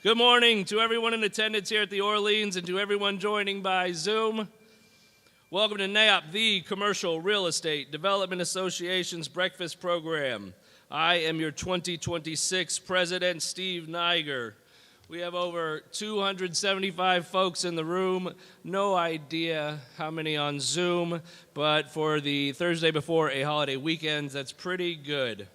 Good morning to everyone in attendance here at the Orleans and to everyone joining by Zoom. Welcome to NAIOP, the Commercial Real Estate Development Association's breakfast program. I am your 2026 President, Steve Niger. We have over 275 folks in the room. No idea how many on Zoom, but for the Thursday before a holiday weekend, that's pretty good.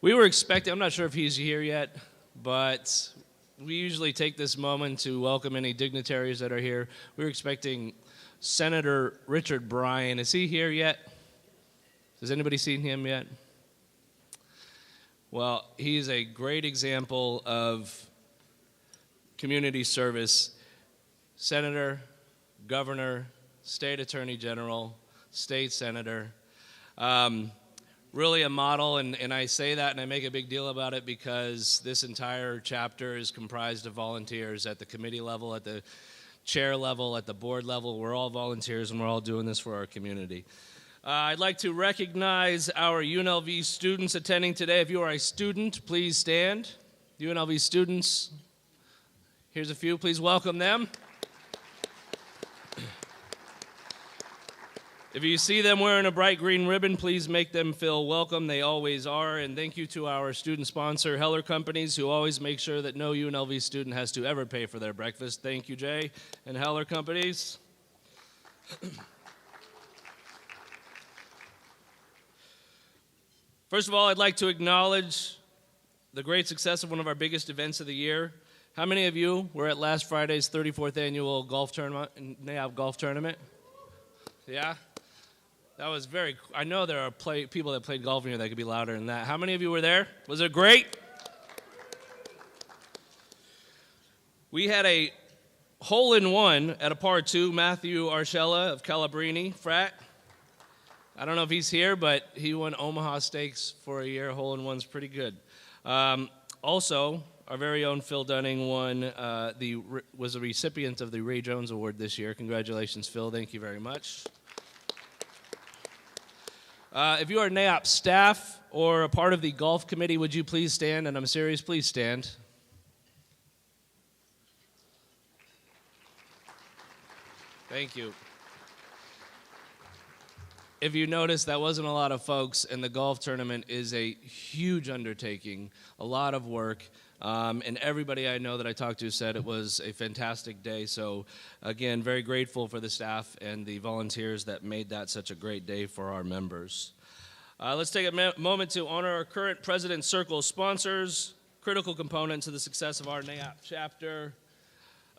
We were expecting, I'm not sure if he's here yet, but we usually take this moment to welcome any dignitaries that are here. We were expecting Senator Richard Bryan. Is he here yet? Has anybody seen him yet? Well, he's a great example of community service. Senator, governor, state attorney general, state senator. Really a model, and I say that and I make a big deal about it because this entire chapter is comprised of volunteers at the committee level, at the chair level, at the board level. We're all volunteers and we're all doing this for our community. I'd like to recognize our UNLV students attending today. If you are a student, please stand. UNLV students, here's a few. Please welcome them. If you see them wearing a bright green ribbon, please make them feel welcome. They always are. And thank you to our student sponsor, Heller Companies, who always make sure that no UNLV student has to ever pay for their breakfast. Thank you, Jay, and Heller Companies. First of all, I'd like to acknowledge the great success of one of our biggest events of the year. How many of you were at last Friday's 34th annual golf tournament, NAIOP golf tournament? Yeah? That was very, I know there are people that played golf in here that could be louder than that. How many of you were there? Was it great? We had a hole-in-one at a par 2, Matthew Archella of Calabrini, frat. I don't know if he's here, but he won Omaha Stakes for a year. Hole-in-one's pretty good. Also, our very own Phil Dunning was a recipient of the Ray Jones Award this year. Congratulations, Phil. Thank you very much. If you are NAIOP staff or a part of the golf committee, would you please stand? And I'm serious, please stand. Thank you. If you notice, that wasn't a lot of folks, and the golf tournament is a huge undertaking, a lot of work, and everybody I know that I talked to said it was a fantastic day. So, again, very grateful for the staff and the volunteers that made that such a great day for our members. Let's take a moment to honor our current President's Circle sponsors, critical components of the success of our NAIOP chapter.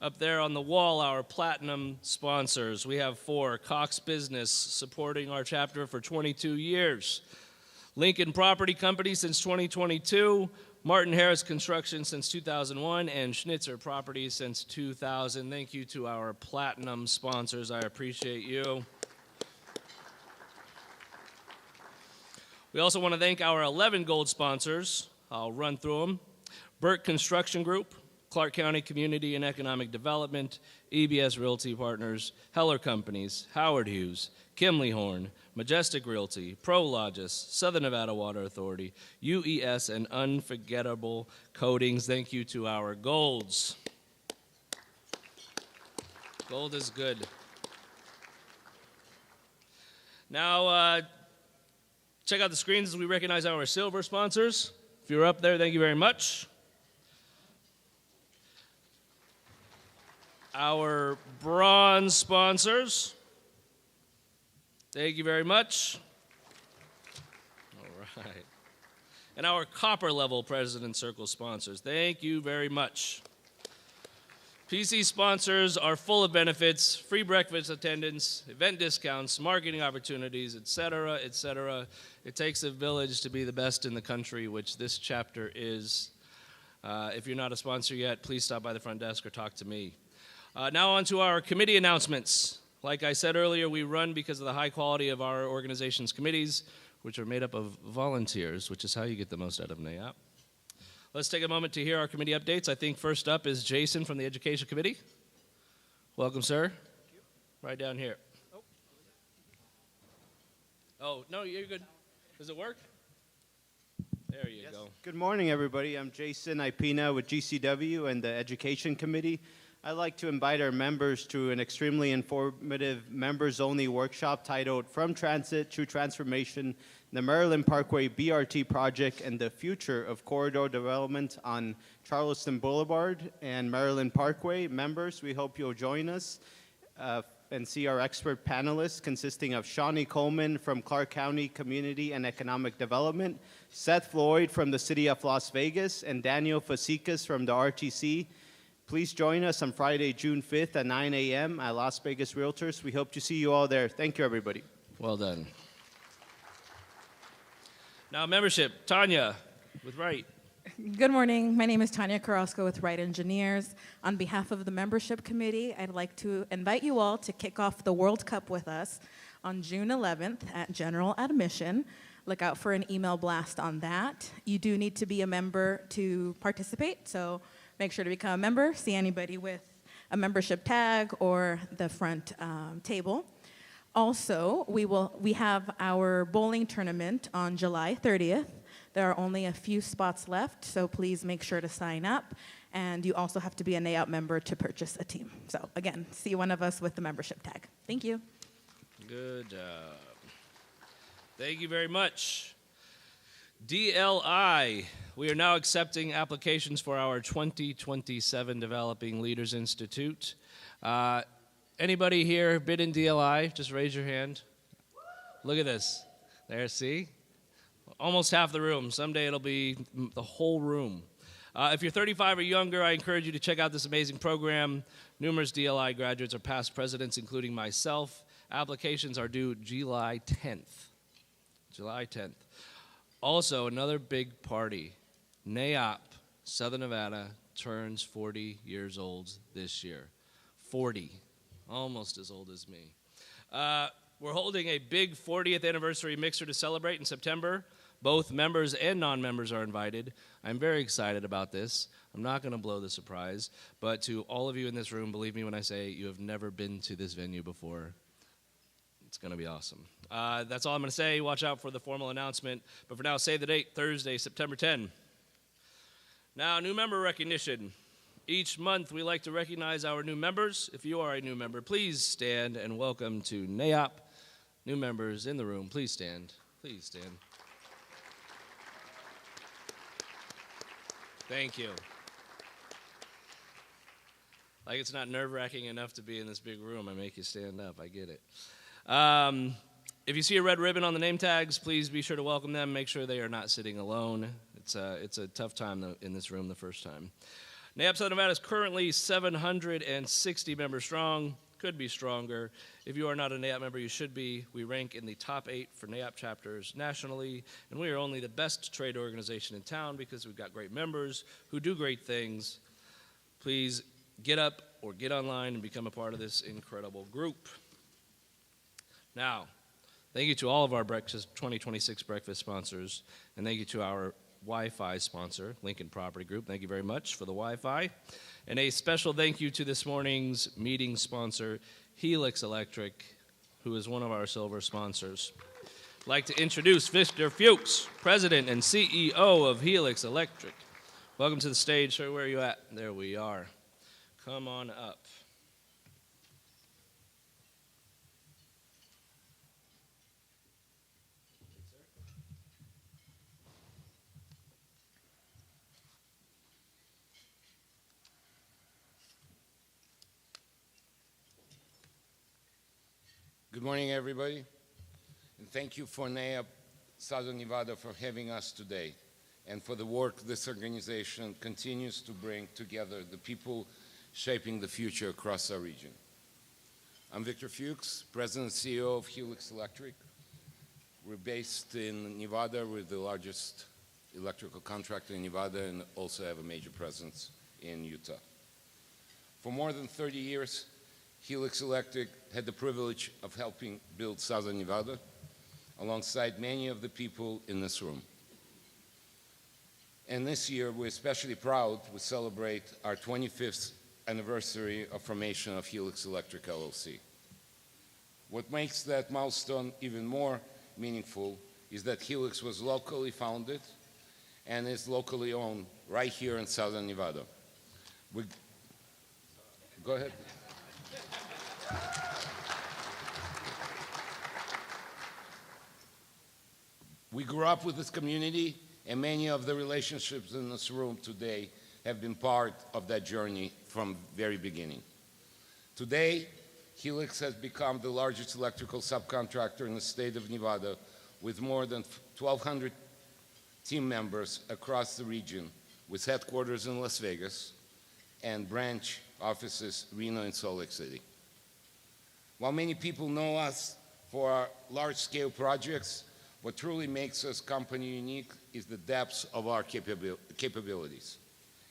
Up there on the wall, our platinum sponsors. We have 4. Cox Business, supporting our chapter for 22 years. Lincoln Property Company since 2022. Martin Harris Construction since 2001. And Schnitzer Properties since 2000. Thank you to our platinum sponsors. I appreciate you. We also want to thank our 11 gold sponsors. I'll run through them. Burke Construction Group, Clark County Community and Economic Development, EBS Realty Partners, Heller Companies, Howard Hughes, Kimley Horn, Majestic Realty, Prologis, Southern Nevada Water Authority, UES, and Unforgettable Coatings. Thank you to our golds. Gold is good. Now, check out the screens as we recognize our silver sponsors. If you're up there, thank you very much. Our bronze sponsors, thank you very much. All right. And our copper level President's Circle sponsors, thank you very much. PC sponsors are full of benefits, free breakfast attendance, event discounts, marketing opportunities, etc., etc. It takes a village to be the best in the country, which this chapter is. If you're not a sponsor yet, please stop by the front desk or talk to me. Now on to our committee announcements. Like I said earlier, we run because of the high quality of our organization's committees, which are made up of volunteers, which is how you get the most out of NAIOP. Let's take a moment to hear our committee updates. I think first up is Jason from the Education Committee. Welcome, sir. Thank you. Right down here. Oh, no, you're good. Does it work? There you go. Good morning, everybody. I'm Jason Ipina with GCW and the Education Committee. I'd like to invite our members to an extremely informative members-only workshop titled From Transit to Transformation, the Maryland Parkway BRT Project and the Future of Corridor Development on Charleston Boulevard and Maryland Parkway. Members, we hope you'll join us and see our expert panelists consisting of Shawn Coleman from Clark County Community and Economic Development, Seth Floyd from the City of Las Vegas, and Daniel Fasikis from the RTC. Please join us on Friday, June 5th at 9 a.m. at Las Vegas Realtors. We hope to see you all there. Thank you, everybody. Well done. Now membership, Tanya with Wright. Good morning. My name is Tanya Carrasco with Wright Engineers. On behalf of the membership committee, I'd like to invite you all to kick off the World Cup with us on June 11th at general admission. Look out for an email blast on that. You do need to be a member to participate, so make sure to become a member. See anybody with a membership tag or the front table. Also, we have our bowling tournament on July 30th. There are only a few spots left, so please make sure to sign up. And you also have to be a NAIOP member to purchase a team. So again, see one of us with the membership tag. Thank you. Good. Thank you very much. DLI. We are now accepting applications for our 2027 Developing Leaders Institute. Anybody here been in DLI? Just raise your hand. Look at this. There, see? Almost half the room. Someday it'll be the whole room. If you're 35 or younger, I encourage you to check out this amazing program. Numerous DLI graduates are past presidents, including myself. Applications are due July 10th. July 10th. Also, another big party. NAIOP, Southern Nevada, turns 40 years old this year. 40. Almost as old as me. We're holding a big 40th anniversary mixer to celebrate in September. Both members and non-members are invited. I'm very excited about this. I'm not going to blow the surprise, but to all of you in this room, believe me when I say you have never been to this venue before. It's going to be awesome. That's all I'm going to say. Watch out for the formal announcement. But for now, save the date, Thursday, September 10. Now, new member recognition. Each month, we like to recognize our new members. If you are a new member, please stand and welcome to NAIOP. New members in the room, please stand. Please stand. Thank you. Like it's not nerve-wracking enough to be in this big room. I make you stand up. I get it. If you see a red ribbon on the name tags, please be sure to welcome them. Make sure they are not sitting alone. It's a tough time in this room the first time. NAIOP Southern Nevada is currently 760 members strong. Could be stronger. If you are not a NAIOP member, you should be. We rank in the top 8 for NAIOP chapters nationally, and we are only the best trade organization in town because we've got great members who do great things. Please get up or get online and become a part of this incredible group. Now, thank you to all of our 2026 breakfast sponsors, and thank you to our Wi-Fi sponsor, Lincoln Property Group. Thank you very much for the Wi-Fi. And a special thank you to this morning's meeting sponsor, Helix Electric, who is one of our silver sponsors. I'd like to introduce Victor Fuchs, President and CEO of Helix Electric. Welcome to the stage, sir. Where are you at? There we are. Come on up. Good morning, everybody, and thank you for NAIOP Southern Nevada for having us today and for the work this organization continues to bring together the people shaping the future across our region. I'm Victor Fuchs, President and CEO of Helix Electric. We're based in Nevada. We're the largest electrical contractor in Nevada and also have a major presence in Utah. For more than 30 years, Helix Electric had the privilege of helping build Southern Nevada alongside many of the people in this room. And this year, we're especially proud to celebrate our 25th anniversary of formation of Helix Electric LLC. What makes that milestone even more meaningful is that Helix was locally founded and is locally owned right here in Southern Nevada. Go ahead. We grew up with this community, and many of the relationships in this room today have been part of that journey from very beginning. Today, Helix has become the largest electrical subcontractor in the state of Nevada, with more than 1,200 team members across the region, with headquarters in Las Vegas and branch offices Reno and Salt Lake City. While many people know us for our large-scale projects, what truly makes us company unique is the depth of our capabilities.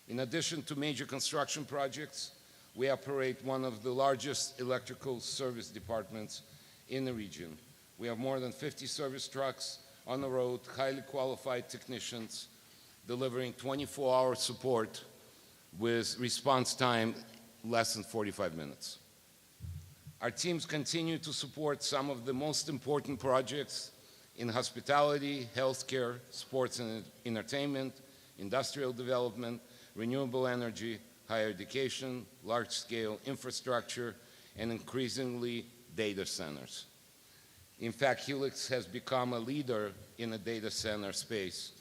In addition to major construction projects, we operate one of the largest electrical service departments in the region. We have more than 50 service trucks on the road, highly qualified technicians delivering 24-hour support with response time less than 45 minutes. Our teams continue to support some of the most important projects in hospitality, healthcare, sports and entertainment, industrial development, renewable energy, higher education, large-scale infrastructure, and increasingly data centers. In fact, Helix has become a leader in the data center space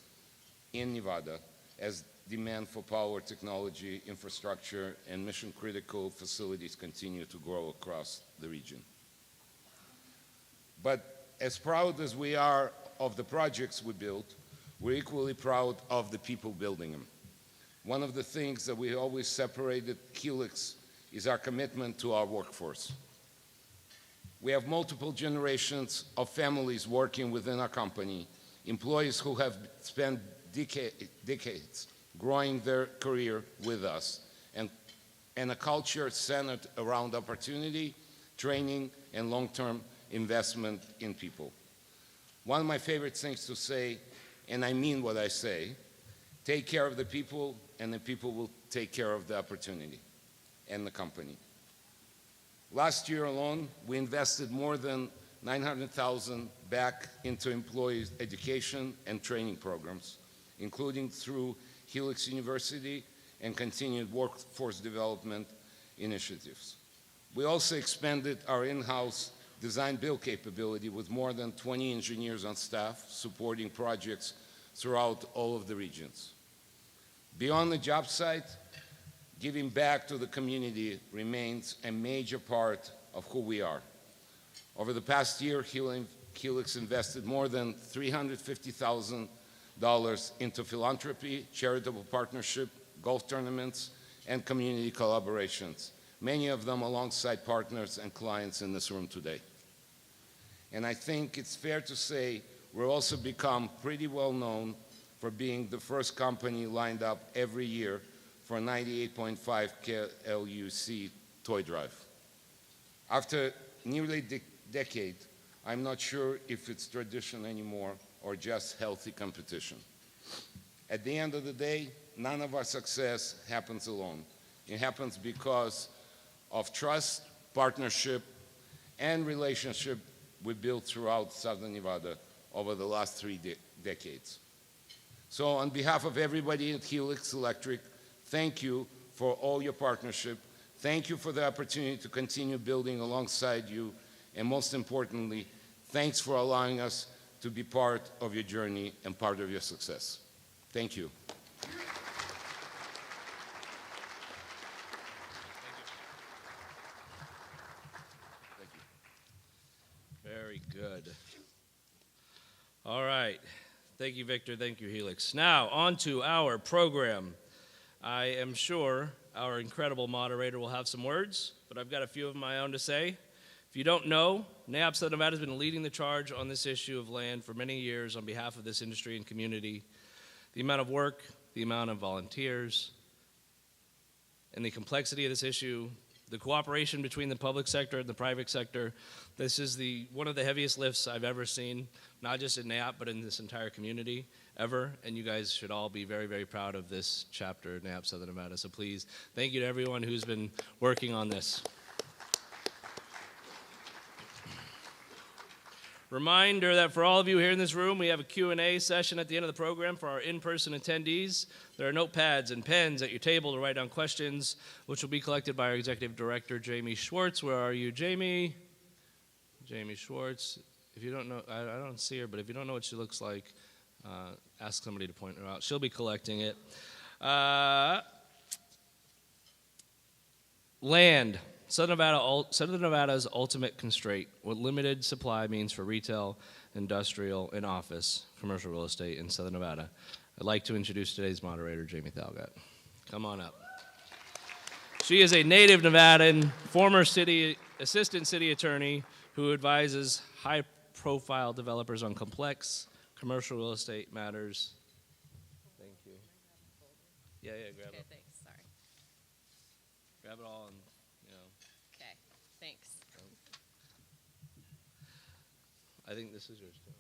in Nevada as demand for power technology, infrastructure, and mission-critical facilities continue to grow across the region. But as proud as we are of the projects we built, we're equally proud of the people building them. One of the things that we always separated Helix is our commitment to our workforce. We have multiple generations of families working within our company, employees who have spent decades growing their career with us, and a culture centered around opportunity, training, and long-term investment in people. One of my favorite things to say, and I mean what I say, take care of the people, and the people will take care of the opportunity and the company. Last year alone, we invested more than $900,000 back into employees' education and training programs, including through Helix University and continued workforce development initiatives. We also expanded our in-house design-build capability with more than 20 engineers on staff supporting projects throughout all of the regions. Beyond the job site, giving back to the community remains a major part of who we are. Over the past year, Helix invested more than $350,000 into philanthropy, charitable partnership, golf tournaments, and community collaborations, many of them alongside partners and clients in this room today. And I think it's fair to say we've also become pretty well known for being the first company lined up every year for a 98.5 KLUC toy drive. After nearly a decade, I'm not sure if it's tradition anymore or just healthy competition. At the end of the day, none of our success happens alone. It happens because of trust, partnership, and relationship we built throughout Southern Nevada over the last 3 decades. So on behalf of everybody at Helix Electric, thank you for all your partnership. Thank you for the opportunity to continue building alongside you. And most importantly, thanks for allowing us to be part of your journey and part of your success. Thank you. Very good. All right. Thank you, Victor. Thank you, Helix. Now, on to our program. I am sure our incredible moderator will have some words, but I've got a few of my own to say. If you don't know, NAIOP Southern Nevada has been leading the charge on this issue of land for many years on behalf of this industry and community. The amount of work, the amount of volunteers, and the complexity of this issue, the cooperation between the public sector and the private sector, this is one of the heaviest lifts I've ever seen, not just in NAIOP, but in this entire community ever. And you guys should all be very, very proud of this chapter, NAIOP Southern Nevada. So please, thank you to everyone who's been working on this. Reminder that for all of you here in this room, we have a Q&A session at the end of the program for our in-person attendees. There are notepads and pens at your table to write down questions, which will be collected by our Executive Director, Jamie Schwartz. Where are you, Jamie? Jamie Schwartz. If you don't know, I don't see her, but if you don't know what she looks like, ask somebody to point her out. She'll be collecting it. Land. Southern Nevada's ultimate constraint, what limited supply means for retail, industrial, and office, commercial real estate in Southern Nevada. I'd like to introduce today's moderator, Jamie Thalgott. Come on up. She is a native Nevadan, former assistant city attorney who advises high-profile developers on complex commercial real estate matters. Thank you. Yeah, grab it. Thanks, sorry. Grab it all and, Okay, thanks. I think this is yours too.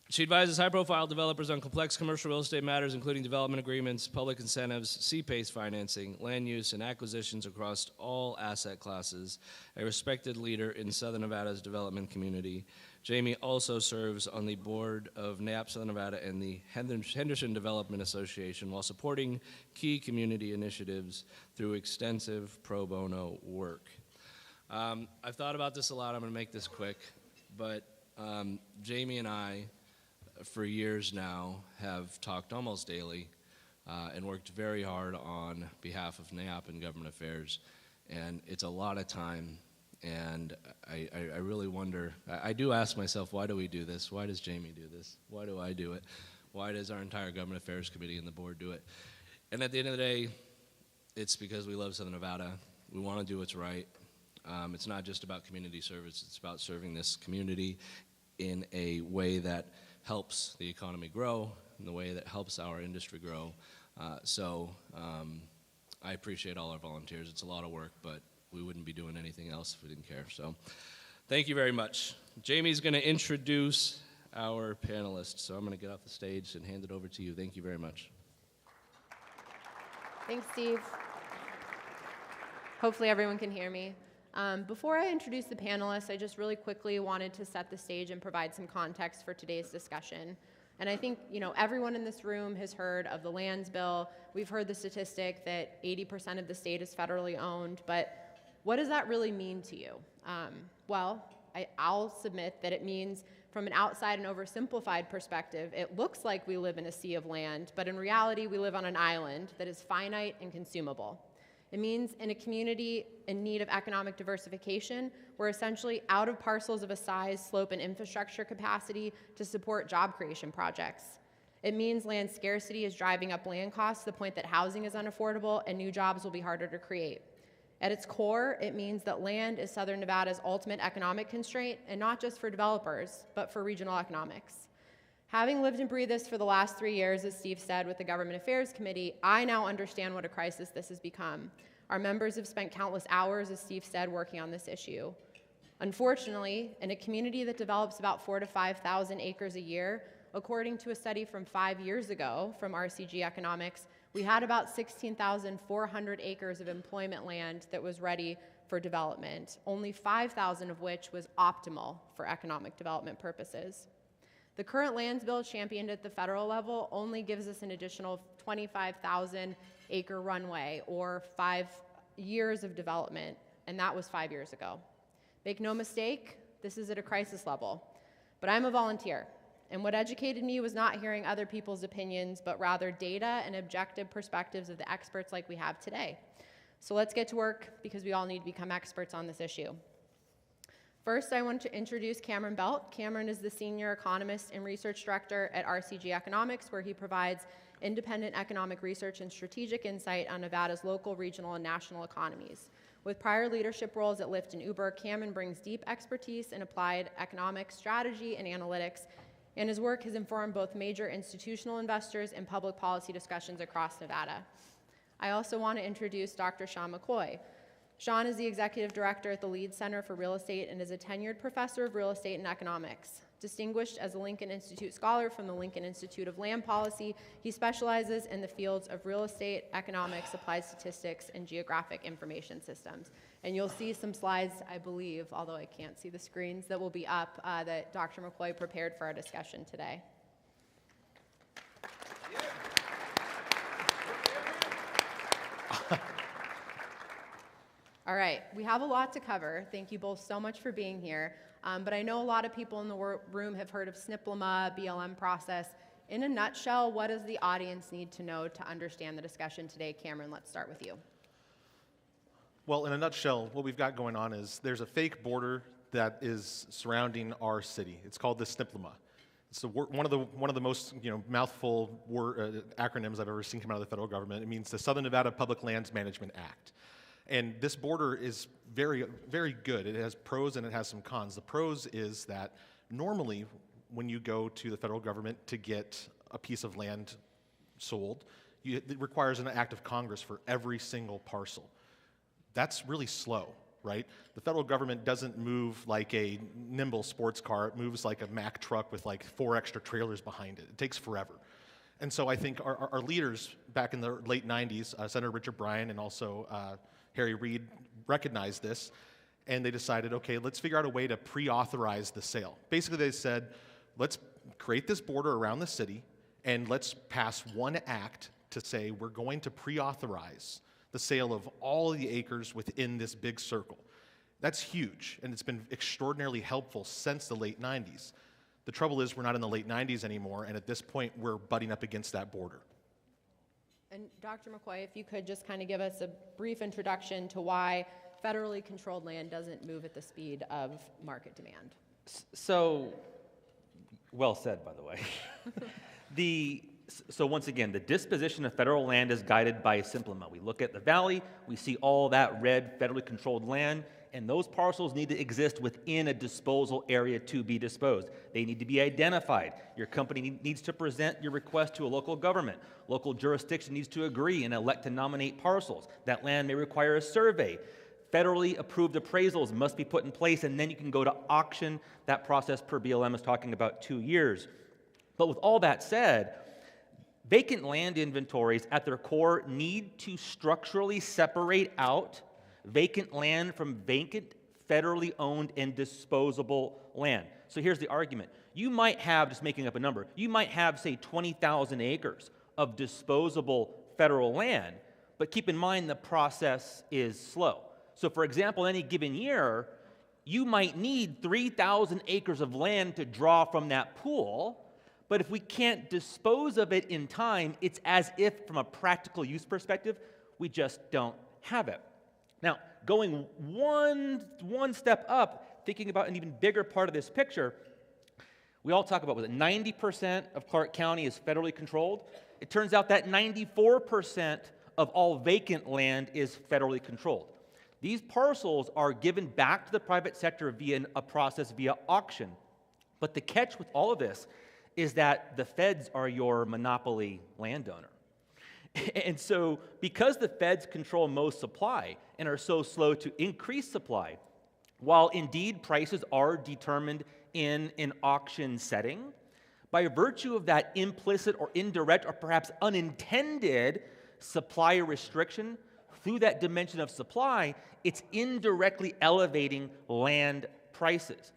She advises high-profile developers on complex commercial real estate matters, including development agreements, public incentives, C-PACE financing, land use, and acquisitions across all asset classes, a respected leader in Southern Nevada's development community. Jamie also serves on the board of NAIOP Southern Nevada and the Henderson Development Association while supporting key community initiatives through extensive pro bono work. I've thought about this a lot. I'm going to make this quick, but Jamie and I, for years now, have talked almost daily and worked very hard on behalf of NAIOP and government affairs, and it's a lot of time, and I really wonder, I do ask myself, why do we do this? Why does Jamie do this? Why do I do it? Why does our entire government affairs committee and the board do it? And at the end of the day, it's because we love Southern Nevada. We want to do what's right. It's not just about community service, it's about serving this community in a way that helps the economy grow, in the way that helps our industry grow. I appreciate all our volunteers. It's a lot of work, but we wouldn't be doing anything else if we didn't care. So thank you very much. Jamie's going to introduce our panelists, so I'm going to get off the stage and hand it over to you. Thank you very much. Thanks, Steve. Hopefully everyone can hear me. Before I introduce the panelists, I just really quickly wanted to set the stage and provide some context for today's discussion. And I think, everyone in this room has heard of the lands bill. We've heard the statistic that 80% of the state is federally owned, but what does that really mean to you? I'll submit that it means, from an outside and oversimplified perspective, it looks like we live in a sea of land, but in reality, we live on an island that is finite and consumable. It means in a community in need of economic diversification, we're essentially out of parcels of a size, slope, and infrastructure capacity to support job creation projects. It means land scarcity is driving up land costs to the point that housing is unaffordable and new jobs will be harder to create. At its core, it means that land is Southern Nevada's ultimate economic constraint, and not just for developers, but for regional economics. Having lived and breathed this for the last 3 years, as Steve said, with the Government Affairs Committee, I now understand what a crisis this has become. Our members have spent countless hours, as Steve said, working on this issue. Unfortunately, in a community that develops about 4,000 to 5,000 acres a year, according to a study from 5 years ago from RCG Economics, we had about 16,400 acres of employment land that was ready for development, only 5,000 of which was optimal for economic development purposes. The current lands bill championed at the federal level only gives us an additional 25,000 acre runway, or 5 years of development, and that was 5 years ago. Make no mistake, this is at a crisis level, but I'm a volunteer, and what educated me was not hearing other people's opinions, but rather data and objective perspectives of the experts like we have today. So let's get to work, because we all need to become experts on this issue. First, I want to introduce Cameron Belt. Cameron is the Senior Economist and Research Director at RCG Economics, where he provides independent economic research and strategic insight on Nevada's local, regional, and national economies. With prior leadership roles at Lyft and Uber, Cameron brings deep expertise in applied economic strategy and analytics, and his work has informed both major institutional investors and public policy discussions across Nevada. I also want to introduce Dr. Shawn McCoy. Shawn is the Executive Director at the Leeds Center for Real Estate and is a tenured professor of real estate and economics. Distinguished as a Lincoln Institute Scholar from the Lincoln Institute of Land Policy, he specializes in the fields of real estate, economics, applied statistics, and geographic information systems. And you'll see some slides, I believe, although I can't see the screens, that will be up that Dr. McCoy prepared for our discussion today. All right, we have a lot to cover. Thank you both so much for being here. But I know a lot of people in the room have heard of SNPLMA, BLM process. In a nutshell, what does the audience need to know to understand the discussion today? Cameron, let's start with you. Well, in a nutshell, what we've got going on is there's a fake border that is surrounding our city. It's called the SNPLMA. It's one of the most mouthful acronyms I've ever seen come out of the federal government. It means the Southern Nevada Public Lands Management Act. And this border is very, very good. It has pros and it has some cons. The pros is that normally when you go to the federal government to get a piece of land sold, it requires an act of Congress for every single parcel. That's really slow, right? The federal government doesn't move like a nimble sports car. It moves like a Mack truck with like 4 extra trailers behind it. It takes forever. And so I think our leaders back in the late 90s, Senator Richard Bryan and also Harry Reid, recognized this, and they decided, okay, let's figure out a way to pre-authorize the sale. Basically, they said, let's create this border around the city, and let's pass one act to say we're going to pre-authorize the sale of all of the acres within this big circle. That's huge, and it's been extraordinarily helpful since the late 90s. The trouble is we're not in the late 90s anymore, and at this point, we're butting up against that border. And Dr. McCoy, if you could just kind of give us a brief introduction to why federally controlled land doesn't move at the speed of market demand. So, well said, by the way. So once again, the disposition of federal land is guided by SNPLMA. We look at the valley, we see all that red federally controlled land, and those parcels need to exist within a disposal area to be disposed. They need to be identified. Your company needs to present your request to a local government. Local jurisdiction needs to agree and elect to nominate parcels. That land may require a survey. Federally approved appraisals must be put in place, and then you can go to auction. That process per BLM is talking about 2 years. But with all that said, vacant land inventories at their core need to structurally separate out vacant land from vacant, federally owned and disposable land. So here's the argument. You might have, just making up a number, you might have, say, 20,000 acres of disposable federal land, but keep in mind the process is slow. So for example, any given year, you might need 3,000 acres of land to draw from that pool, but if we can't dispose of it in time, it's as if, from a practical use perspective, we just don't have it. Now, going one step up, thinking about an even bigger part of this picture, we all talk about, was it 90% of Clark County is federally controlled? It turns out that 94% of all vacant land is federally controlled. These parcels are given back to the private sector via a process via auction. But the catch with all of this is that the feds are your monopoly landowner. And so, because the feds control most supply and are so slow to increase supply, while indeed prices are determined in an auction setting, by virtue of that implicit or indirect or perhaps unintended supply restriction, through that dimension of supply, it's indirectly elevating land prices.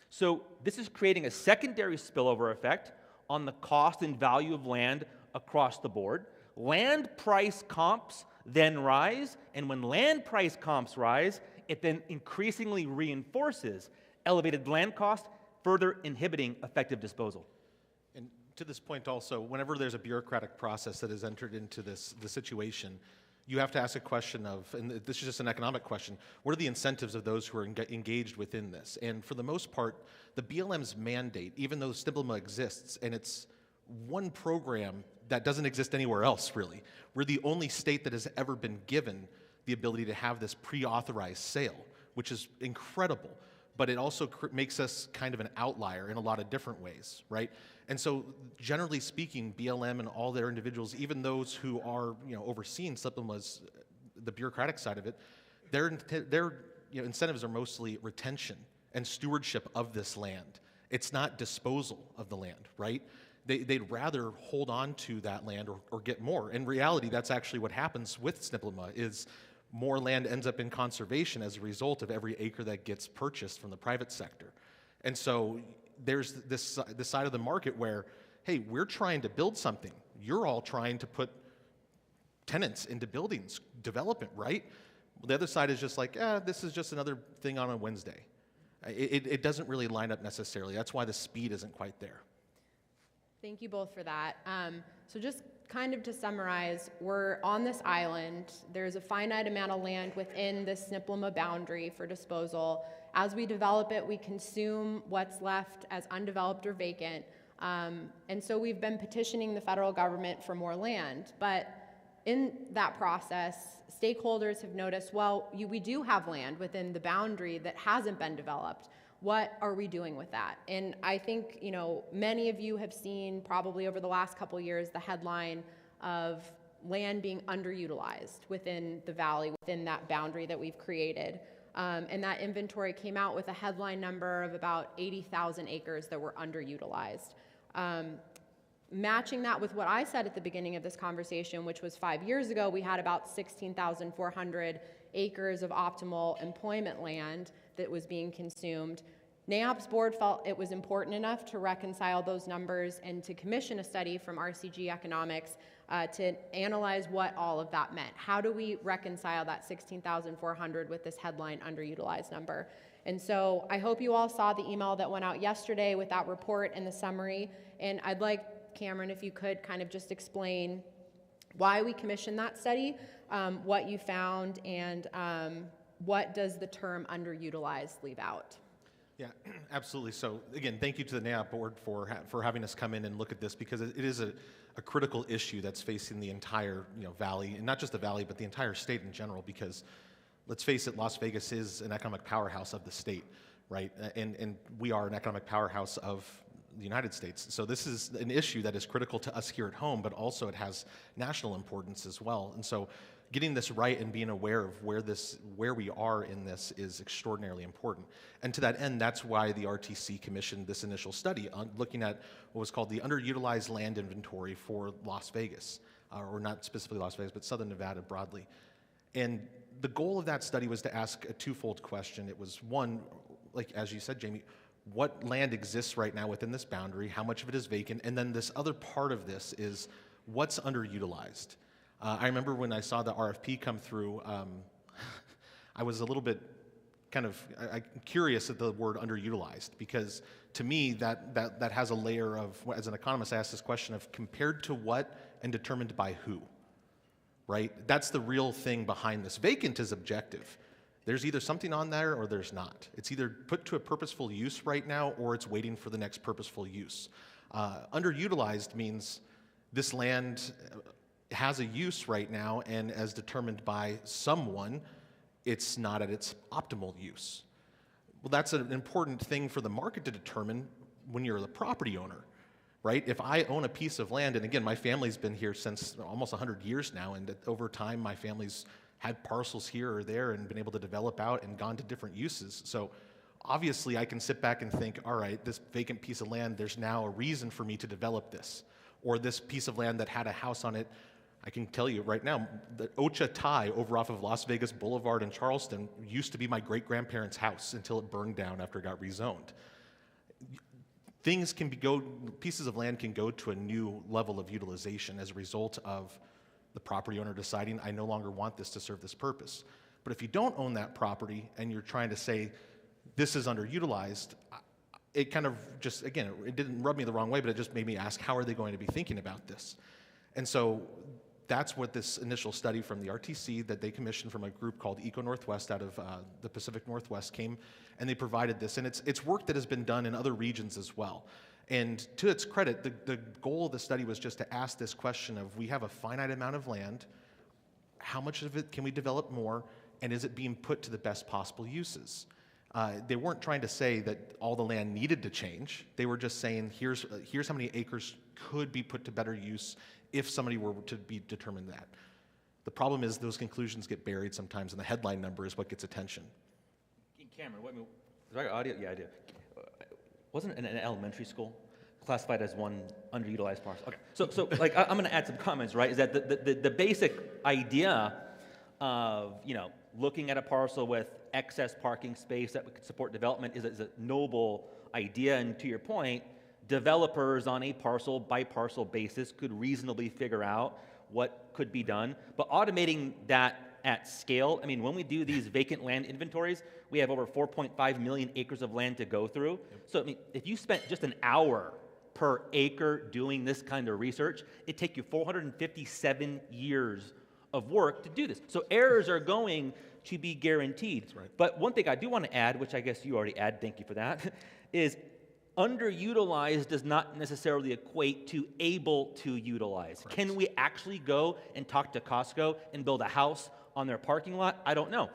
So this is creating a secondary spillover effect on the cost and value of land across the board. Land price comps then rise, and when land price comps rise, it then increasingly reinforces elevated land costs, further inhibiting effective disposal. And to this point also, whenever there's a bureaucratic process that is entered into the situation, you have to ask a question of, and this is just an economic question, what are the incentives of those who are engaged within this? And for the most part, the BLM's mandate, even though SNPLMA exists, and it's one program that doesn't exist anywhere else, really. We're the only state that has ever been given the ability to have this pre-authorized sale, which is incredible. But it also makes us kind of an outlier in a lot of different ways, right? And so, generally speaking, BLM and all their individuals, even those who are overseeing SNPLMA's, the bureaucratic side of it, their incentives are mostly retention and stewardship of this land. It's not disposal of the land, right? They'd rather hold on to that land or get more. In reality, that's actually what happens with SNPLMA, is more land ends up in conservation as a result of every acre that gets purchased from the private sector. And so there's this side of the market where, hey, we're trying to build something. You're all trying to put tenants into buildings, development, right? The other side is just like, this is just another thing on a Wednesday. It doesn't really line up necessarily. That's why the speed isn't quite there. Thank you both for that. So just kind of to summarize, we're on this island. There's a finite amount of land within this SNPLMA boundary for disposal. As we develop it, we consume what's left as undeveloped or vacant. And so we've been petitioning the federal government for more land. But in that process, stakeholders have noticed, well, we do have land within the boundary that hasn't been developed. What are we doing with that? And I think, many of you have seen probably over the last couple of years the headline of land being underutilized within the valley, within that boundary that we've created. And that inventory came out with a headline number of about 80,000 acres that were underutilized. Matching that with what I said at the beginning of this conversation, which was 5 years ago, we had about 16,400 acres of optimal employment land that was being consumed. NAIOP's board felt it was important enough to reconcile those numbers and to commission a study from RCG Economics to analyze what all of that meant. How do we reconcile that 16,400 with this headline underutilized number? And so I hope you all saw the email that went out yesterday with that report and the summary. And I'd like, Cameron, if you could kind of just explain why we commissioned that study, what you found, and what does the term underutilized leave out? Yeah, absolutely. So again, thank you to the NAIOP board for having us come in and look at this, because it is a critical issue that's facing the entire valley, and not just the valley, but the entire state in general. Because let's face it, Las Vegas is an economic powerhouse of the state, right? And we are an economic powerhouse of the United States. So this is an issue that is critical to us here at home, but also it has national importance as well. And so getting this right and being aware of where we are in this is extraordinarily important. And to that end, that's why the RTC commissioned this initial study on looking at what was called the underutilized land inventory for Las Vegas, or not specifically Las Vegas, but Southern Nevada broadly. And the goal of that study was to ask a twofold question. It was one, like as you said, Jamie, what land exists right now within this boundary, how much of it is vacant, and then this other part of this is what's underutilized. I remember when I saw the RFP come through, I was a little bit kind of curious at the word underutilized, because to me that has a layer of, as an economist, I ask this question of compared to what and determined by who, right? That's the real thing behind this. Vacant is objective. There's either something on there or there's not. It's either put to a purposeful use right now or it's waiting for the next purposeful use. Underutilized means this land has a use right now, and as determined by someone, it's not at its optimal use. Well, that's an important thing for the market to determine when you're the property owner, right? If I own a piece of land, and again, my family's been here since almost 100 years now, and over time, my family's had parcels here or there and been able to develop out and gone to different uses. So obviously, I can sit back and think, all right, this vacant piece of land, there's now a reason for me to develop this. Or this piece of land that had a house on it, I can tell you right now, the Ocha Thai over off of Las Vegas Boulevard in Charleston used to be my great-grandparents' house until it burned down after it got rezoned. Pieces of land can go to a new level of utilization as a result of the property owner deciding, I no longer want this to serve this purpose. But if you don't own that property and you're trying to say, this is underutilized, it kind of just, again, it didn't rub me the wrong way, but it just made me ask, how are they going to be thinking about this? And so that's what this initial study from the RTC that they commissioned from a group called Eco Northwest out of the Pacific Northwest came, and they provided this. And it's work that has been done in other regions as well. And to its credit, the goal of the study was just to ask this question of, we have a finite amount of land, how much of it can we develop more, and is it being put to the best possible uses? They weren't trying to say that all the land needed to change. They were just saying, here's how many acres could be put to better use if somebody were to be determined that. The problem is those conclusions get buried sometimes, and the headline number is what gets attention. Cameron, do I got audio? Yeah, I do. wasn't it in elementary school? Classified as one underutilized parcel. Okay. So like, I'm going to add some comments, right? Is that the basic idea of, looking at a parcel with excess parking space that could support development is a noble idea. And to your point, developers on a parcel by parcel basis could reasonably figure out what could be done. But automating that at scale, I mean, when we do these vacant land inventories, we have over 4.5 million acres of land to go through. So I mean, if you spent just an hour per acre doing this kind of research, it'd take you 457 years of work to do this. So errors are going to be guaranteed. That's right. But one thing I do want to add, which I guess you already add, thank you for that, is underutilized does not necessarily equate to able to utilize. Correct. Can we actually go and talk to Costco and build a house on their parking lot? I don't know.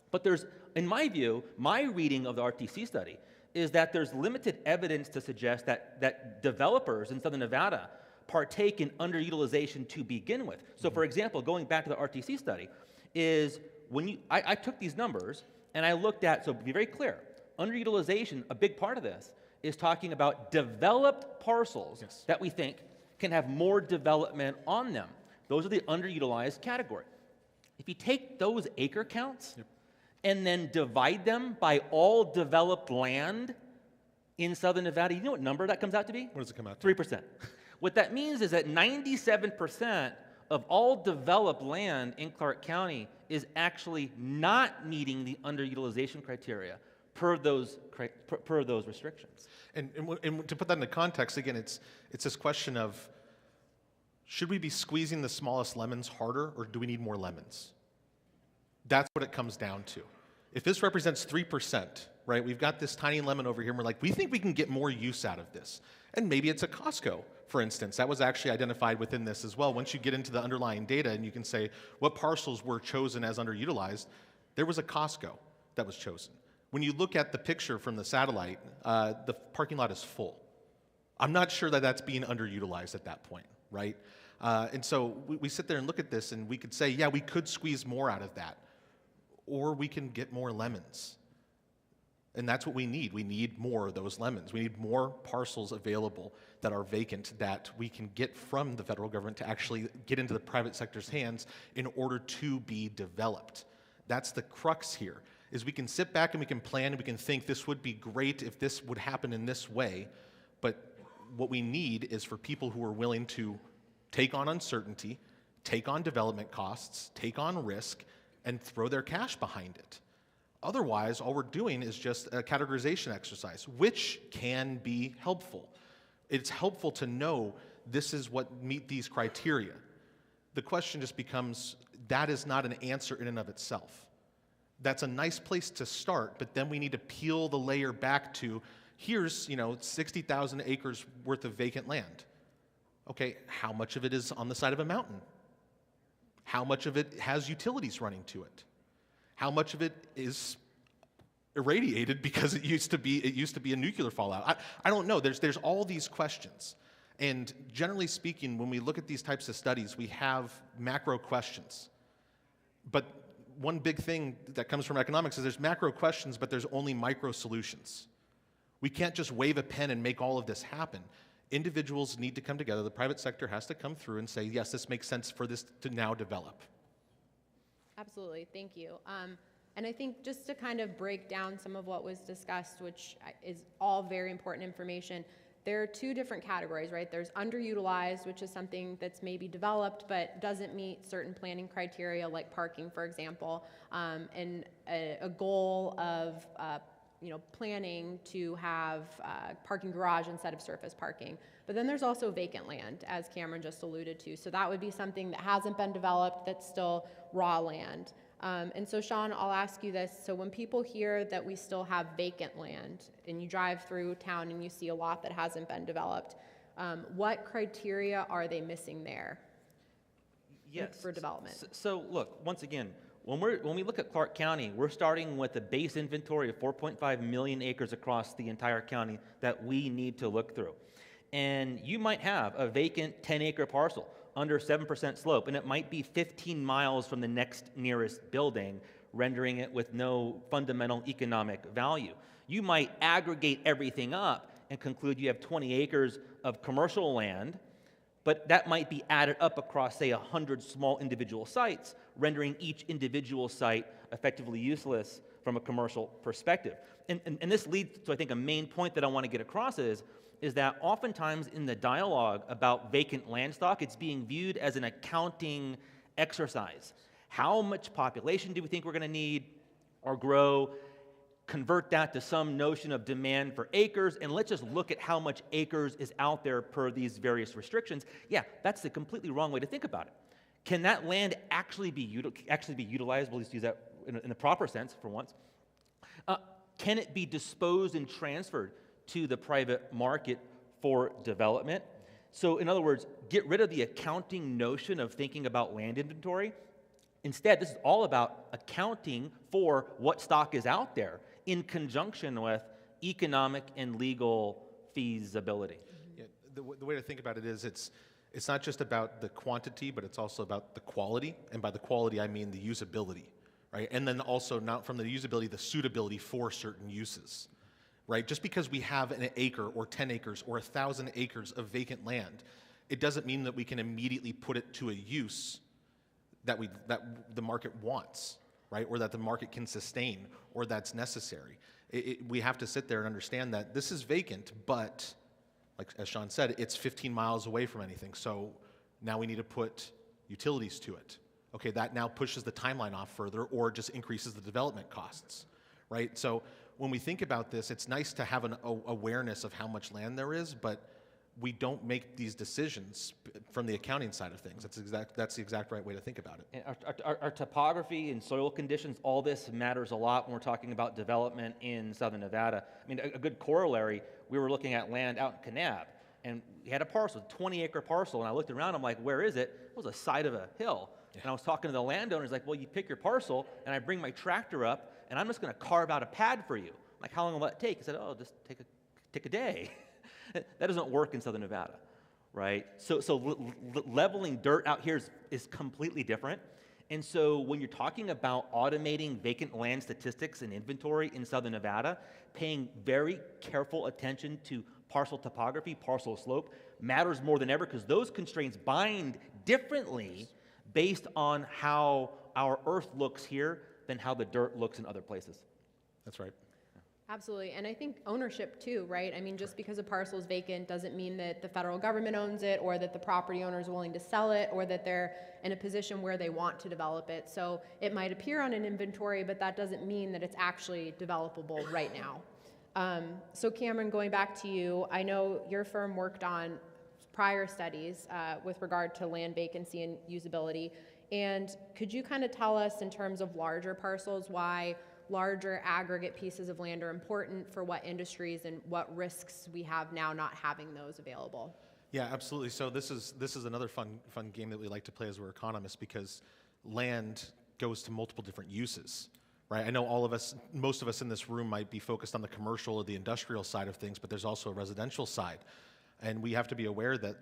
But there's, in my view, my reading of the RTC study is that there's limited evidence to suggest that developers in Southern Nevada partake in underutilization to begin with. So for example, going back to the RTC study, is when I took these numbers and I looked at, so to be very clear, underutilization, a big part of this, is talking about developed parcels that we think can have more development on them. Those are the underutilized category. If you take those acre counts and then divide them by all developed land in Southern Nevada, you know what number that comes out to be? What does it come out to? 3%. What that means is that 97% of all developed land in Clark County is actually not meeting the underutilization criteria per those restrictions. And to put that into context, again, it's this question of, should we be squeezing the smallest lemons harder, or do we need more lemons? That's what it comes down to. If this represents 3%, right, we've got this tiny lemon over here, and we're like, we think we can get more use out of this. And maybe it's a Costco, for instance. That was actually identified within this as well. Once you get into the underlying data and you can say what parcels were chosen as underutilized, there was a Costco that was chosen. When you look at the picture from the satellite, the parking lot is full. I'm not sure that that's being underutilized at that point, right? And so we sit there and look at this and we could say, yeah, we could squeeze more out of that, or we can get more lemons. And that's what we need. We need more of those lemons. We need more parcels available that are vacant that we can get from the federal government to actually get into the private sector's hands in order to be developed. That's the crux here, is we can sit back and we can plan and we can think this would be great if this would happen in this way, but what we need is for people who are willing to take on uncertainty, take on development costs, take on risk, and throw their cash behind it. Otherwise, all we're doing is just a categorization exercise, which can be helpful. It's helpful to know this is what meet these criteria. The question just becomes, that is not an answer in and of itself. That's a nice place to start, but then we need to peel the layer back to, here's 60,000 acres worth of vacant land. Okay, how much of it is on the side of a mountain? How much of it has utilities running to it? How much of it is irradiated because it used to be a nuclear fallout? I don't know. There's all these questions. And generally speaking, when we look at these types of studies, we have macro questions. But one big thing that comes from economics is there's macro questions, but there's only micro solutions. We can't just wave a pen and make all of this happen. Individuals need to come together. The private sector has to come through and say, yes, this makes sense for this to now develop. Absolutely, thank you. And I think just to kind of break down some of what was discussed, which is all very important information, there are two different categories, right? There's underutilized, which is something that's maybe developed but doesn't meet certain planning criteria like parking, for example, and a goal of planning to have parking garage instead of surface parking. But then there's also vacant land, as Cameron just alluded to. So that would be something that hasn't been developed, that's still raw land. And so Shawn, I'll ask you this. So when people hear that we still have vacant land, and you drive through town and you see a lot that hasn't been developed, what criteria are they missing there for development? So look, once again, when we look at Clark County, we're starting with a base inventory of 4.5 million acres across the entire county that we need to look through. And you might have a vacant 10-acre parcel under 7% slope, and it might be 15 miles from the next nearest building, rendering it with no fundamental economic value. You might aggregate everything up and conclude you have 20 acres of commercial land, but that might be added up across, say, 100 small individual sites, rendering each individual site effectively useless from a commercial perspective. And this leads to, I think, a main point that I want to get across is that oftentimes in the dialogue about vacant land stock, it's being viewed as an accounting exercise. How much population do we think we're going to need or grow? Convert that to some notion of demand for acres, and let's just look at how much acres is out there per these various restrictions. Yeah, that's the completely wrong way to think about it. Can that land actually be utilized? We'll just use that in a proper sense for once. Can it be disposed and transferred to the private market for development? So in other words, get rid of the accounting notion of thinking about land inventory. Instead, this is all about accounting for what stock is out there in conjunction with economic and legal feasibility. Yeah, the way to think about it is it's not just about the quantity, but it's also about the quality. And by the quality, I mean the usability, right? And then also not from the usability, the suitability for certain uses, right? Just because we have an acre or 10 acres or 1,000 acres of vacant land, it doesn't mean that we can immediately put it to a use that the market wants, right? Or that the market can sustain or that's necessary. We have to sit there and understand that this is vacant, but like as Shawn said, it's 15 miles away from anything. So now we need to put utilities to it. Okay, that now pushes the timeline off further or just increases the development costs, right? So when we think about this, it's nice to have an awareness of how much land there is, but we don't make these decisions from the accounting side of things. That's the exact right way to think about it. And our topography and soil conditions, all this matters a lot when we're talking about development in southern Nevada. I mean, a good corollary, we were looking at land out in Kanab, and we had a parcel, a 20-acre parcel, and I looked around, I'm like, where is it? It was the side of a hill. Yeah. And I was talking to the landowner, he's like, well, you pick your parcel, and I bring my tractor up, and I'm just going to carve out a pad for you. I'm like, how long will that take? He said, oh, just take a day. That doesn't work in southern Nevada, right? So leveling dirt out here is completely different. And so when you're talking about automating vacant land statistics and inventory in southern Nevada, paying very careful attention to parcel topography, parcel slope, matters more than ever because those constraints bind differently based on how our earth looks here than how the dirt looks in other places. That's right. Absolutely, and I think ownership too, right? I mean, just because a parcel is vacant doesn't mean that the federal government owns it or that the property owner is willing to sell it or that they're in a position where they want to develop it. So it might appear on an inventory, but that doesn't mean that it's actually developable right now. So Cameron, going back to you, I know your firm worked on prior studies with regard to land vacancy and usability, and could you kind of tell us in terms of larger parcels why larger aggregate pieces of land are important for what industries and what risks we have now not having those available? Yeah, absolutely. So this is another fun game that we like to play as we're economists because land goes to multiple different uses, right? I know most of us in this room might be focused on the commercial or the industrial side of things, but there's also a residential side. And we have to be aware that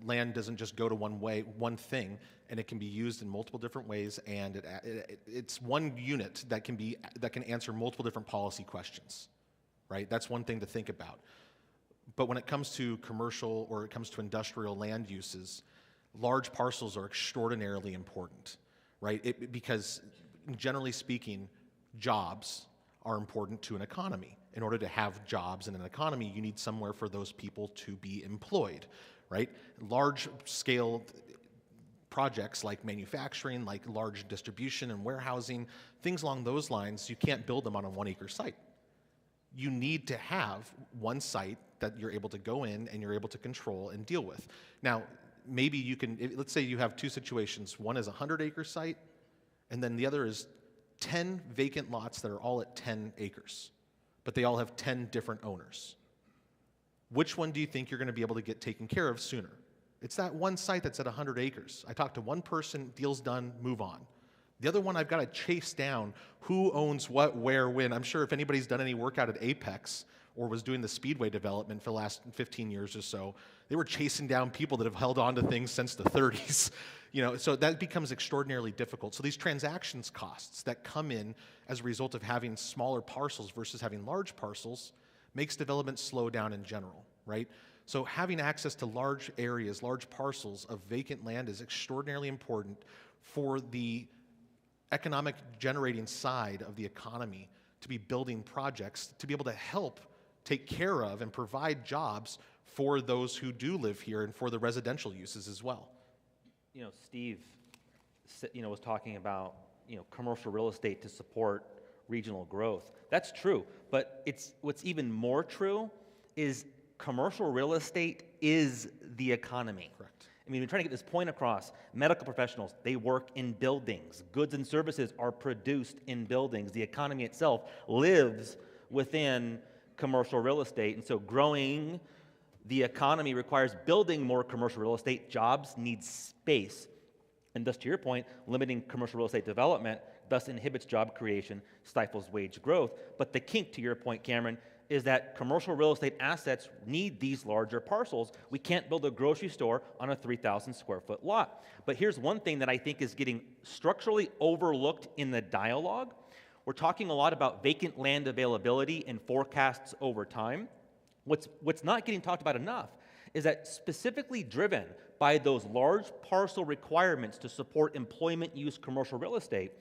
land doesn't just go to one thing, and it can be used in multiple different ways, and it's one unit that can answer multiple different policy questions, right? That's one thing to think about. But when it comes to commercial or it comes to industrial land uses, large parcels are extraordinarily important, right? Because generally speaking, jobs are important to an economy. In order to have jobs in an economy, you need somewhere for those people to be employed, right? Large-scale projects like manufacturing, like large distribution and warehousing, things along those lines, you can't build them on a 1-acre site. You need to have one site that you're able to go in and you're able to control and deal with. Now, maybe you can, let's say you have two situations. One is a 100-acre site, and then the other is 10 vacant lots that are all at 10 acres, but they all have 10 different owners. Which one do you think you're going to be able to get taken care of sooner? It's that one site that's at 100 acres. I talk to one person, deal's done, move on. The other one, I've got to chase down who owns what, where, when. I'm sure if anybody's done any work out at Apex or was doing the Speedway development for the last 15 years or so, they were chasing down people that have held on to things since the 30s. So that becomes extraordinarily difficult. So these transactions costs that come in as a result of having smaller parcels versus having large parcels makes development slow down in general, right? So having access to large areas, large parcels of vacant land is extraordinarily important for the economic generating side of the economy, to be building projects, to be able to help take care of and provide jobs for those who do live here and for the residential uses as well. You know, Steve, was talking about, commercial real estate to support regional growth. That's true, but what's even more true is commercial real estate is the economy. Correct. I mean, we're trying to get this point across. Medical professionals, they work in buildings. Goods and services are produced in buildings. The economy itself lives within commercial real estate, and so growing the economy requires building more commercial real estate. Jobs need space. And thus, to your point, limiting commercial real estate development thus inhibits job creation, stifles wage growth. But the kink, to your point, Cameron, is that commercial real estate assets need these larger parcels. We can't build a grocery store on a 3,000 square foot lot. But here's one thing that I think is getting structurally overlooked in the dialogue. We're talking a lot about vacant land availability and forecasts over time. What's not getting talked about enough is that specifically driven by those large parcel requirements to support employment use commercial real estate,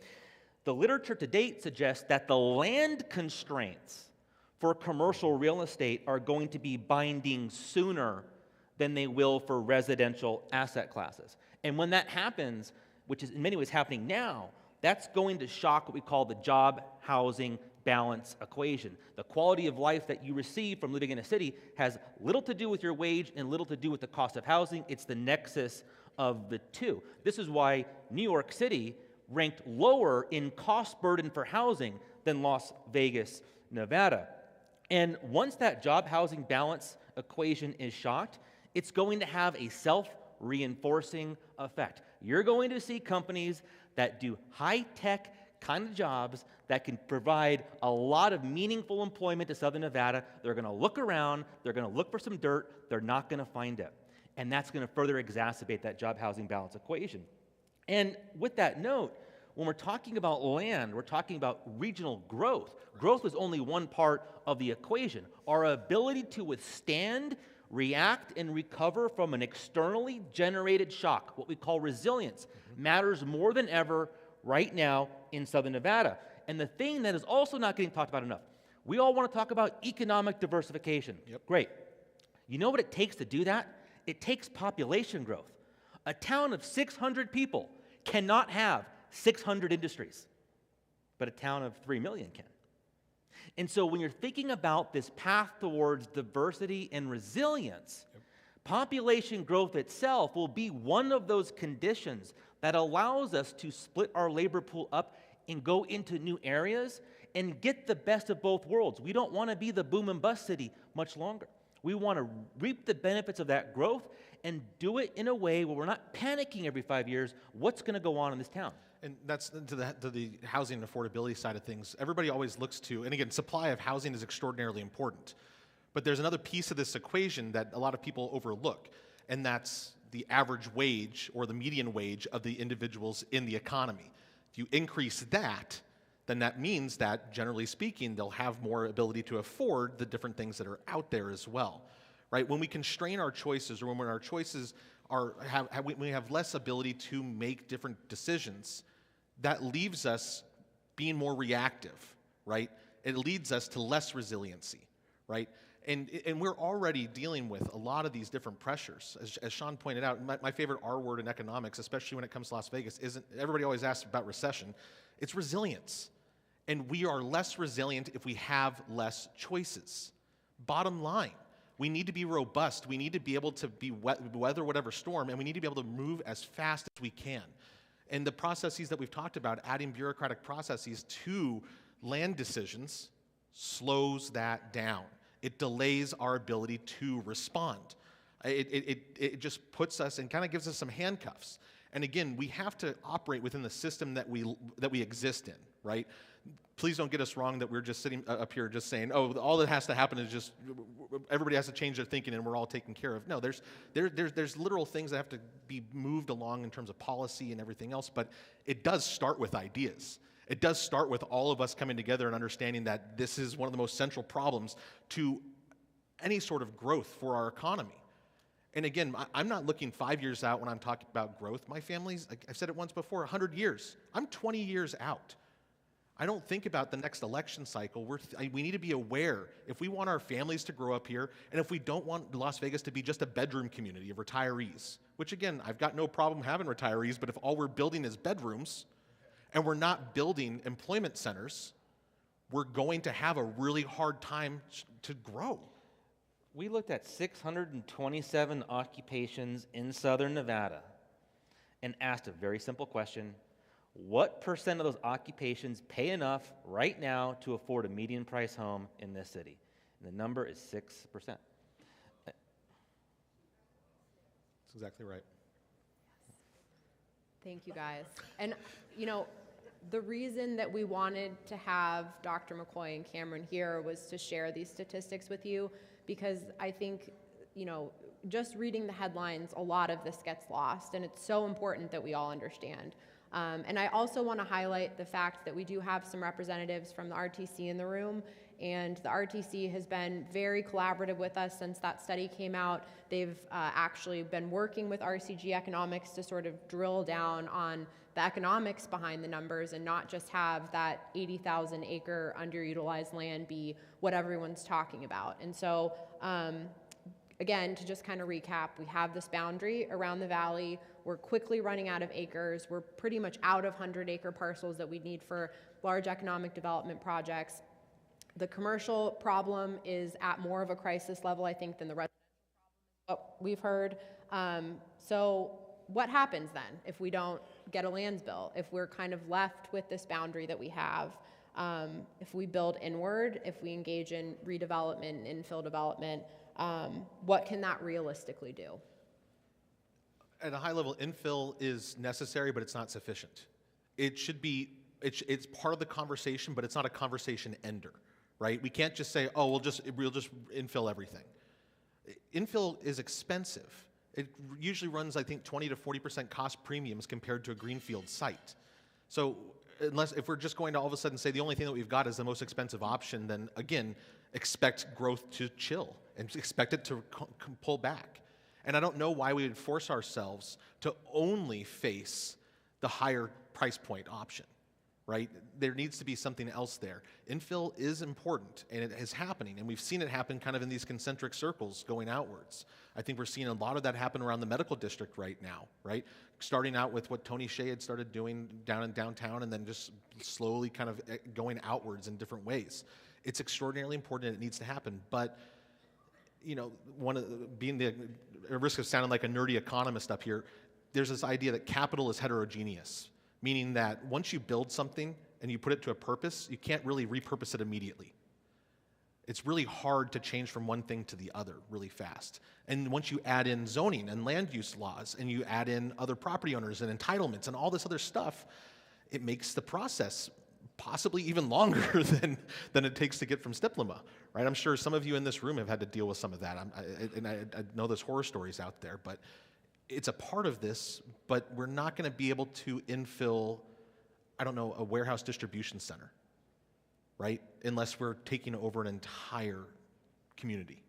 the literature to date suggests that the land constraints for commercial real estate are going to be binding sooner than they will for residential asset classes. And when that happens, which is in many ways happening now, that's going to shock what we call the job housing balance equation. The quality of life that you receive from living in a city has little to do with your wage and little to do with the cost of housing. It's the nexus of the two. This is why New York City ranked lower in cost burden for housing than Las Vegas, Nevada. And once that job housing balance equation is shocked, it's going to have a self-reinforcing effect. You're going to see companies that do high-tech kind of jobs that can provide a lot of meaningful employment to Southern Nevada. They're going to look around, they're going to look for some dirt, they're not going to find it. And that's going to further exacerbate that job housing balance equation. And with that note, when we're talking about land, we're talking about regional growth. Growth is only one part of the equation. Our ability to withstand, react, and recover from an externally generated shock, what we call resilience, matters more than ever right now in Southern Nevada. And the thing that is also not getting talked about enough, we all want to talk about economic diversification. Yep. Great. You know what it takes to do that? It takes population growth. A town of 600 people cannot have 600 industries, but a town of 3 million can. And so when you're thinking about this path towards diversity and resilience, population growth itself will be one of those conditions that allows us to split our labor pool up and go into new areas and get the best of both worlds. We don't want to be the boom and bust city much longer. We want to reap the benefits of that growth and do it in a way where we're not panicking every 5 years, what's going to go on in this town? And that's to the housing and affordability side of things. Everybody always looks to, and again, supply of housing is extraordinarily important. But there's another piece of this equation that a lot of people overlook, and that's the average wage or the median wage of the individuals in the economy. If you increase that, then that means that, generally speaking, they'll have more ability to afford the different things that are out there as well, right? When we constrain our choices, or when our choices we have less ability to make different decisions, that leaves us being more reactive, right? It leads us to less resiliency, right? And we're already dealing with a lot of these different pressures. As Shawn pointed out, my favorite R word in economics, especially when it comes to Las Vegas, isn't, everybody always asks about recession, it's resilience. And we are less resilient if we have less choices. Bottom line, we need to be robust. We need to be able to weather whatever storm, and we need to be able to move as fast as we can. And the processes that we've talked about, adding bureaucratic processes to land decisions, slows that down. It delays our ability to respond. It just puts us and kind of gives us some handcuffs. And again, we have to operate within the system that we exist in, right? Please don't get us wrong that we're just sitting up here just saying, oh, all that has to happen is just everybody has to change their thinking and we're all taken care of. No, there's literal things that have to be moved along in terms of policy and everything else, but it does start with ideas. It does start with all of us coming together and understanding that this is one of the most central problems to any sort of growth for our economy. And again, I'm not looking 5 years out when I'm talking about growth. My family's, like I've said it once before, 100 years. I'm 20 years out. I don't think about the next election cycle. We need to be aware if we want our families to grow up here, and if we don't want Las Vegas to be just a bedroom community of retirees, which again, I've got no problem having retirees, but if all we're building is bedrooms, and we're not building employment centers, we're going to have a really hard time to grow. We looked at 627 occupations in Southern Nevada and asked a very simple question. What percent of those occupations pay enough right now to afford a median price home in this city? And the number is 6%. That's exactly right. Thank you, guys. And, you know, the reason that we wanted to have Dr. McCoy and Cameron here was to share these statistics with you, because I think, you know, just reading the headlines, a lot of this gets lost, and it's so important that we all understand. And I also want to highlight the fact that we do have some representatives from the RTC in the room, and the RTC has been very collaborative with us since that study came out. They've actually been working with RCG Economics to sort of drill down on the economics behind the numbers and not just have that 80,000 acre underutilized land be what everyone's talking about. And so, again, to just kind of recap, we have this boundary around the valley. We're quickly running out of acres. We're pretty much out of 100-acre parcels that we need for large economic development projects. The commercial problem is at more of a crisis level, I think, than the residential problem, what we've heard. So what happens then if we don't get a lands bill, if we're kind of left with this boundary that we have? If we build inward, if we engage in redevelopment and infill development, what can that realistically do? At a high level, infill is necessary, but it's not sufficient. It should be, it's part of the conversation, but it's not a conversation ender, right? We can't just say, oh, we'll just infill everything. Infill is expensive. It usually runs, I think, 20 to 40% cost premiums compared to a greenfield site. So if we're just going to all of a sudden say the only thing that we've got is the most expensive option, then again, expect growth to chill and expect it to pull back. And I don't know why we would force ourselves to only face the higher price point option, right? There needs to be something else there. Infill is important, and it is happening, and we've seen it happen kind of in these concentric circles going outwards. I think we're seeing a lot of that happen around the medical district right now, right? Starting out with what Tony Hsieh had started doing down in downtown, and then just slowly kind of going outwards in different ways. It's extraordinarily important, and it needs to happen, but you know, being the risk of sounding like a nerdy economist up here, there's this idea that capital is heterogeneous, meaning that once you build something and you put it to a purpose, you can't really repurpose it immediately. It's really hard to change from one thing to the other really fast. And once you add in zoning and land use laws, and you add in other property owners and entitlements and all this other stuff, it makes the process possibly even longer than it takes to get from Stiplema, right? I'm sure some of you in this room have had to deal with some of that. I know there's horror stories out there, but it's a part of this, but we're not going to be able to infill, I don't know, a warehouse distribution center, right? Unless we're taking over an entire community.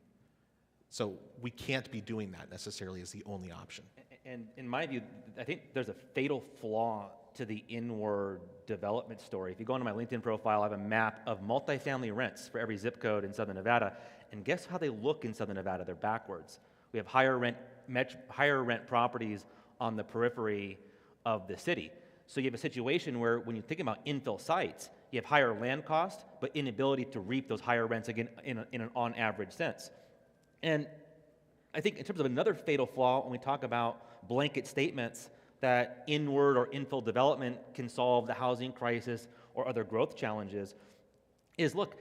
So we can't be doing that necessarily as the only option. And in my view, I think there's a fatal flaw to the inward development story. If you go into my LinkedIn profile, I have a map of multifamily rents for every zip code in Southern Nevada. And guess how they look in Southern Nevada? They're backwards. We have higher rent properties on the periphery of the city. So you have a situation where when you're thinking about infill sites, you have higher land cost, but inability to reap those higher rents again in an on average sense. And I think in terms of another fatal flaw, when we talk about blanket statements that inward or infill development can solve the housing crisis or other growth challenges, is look,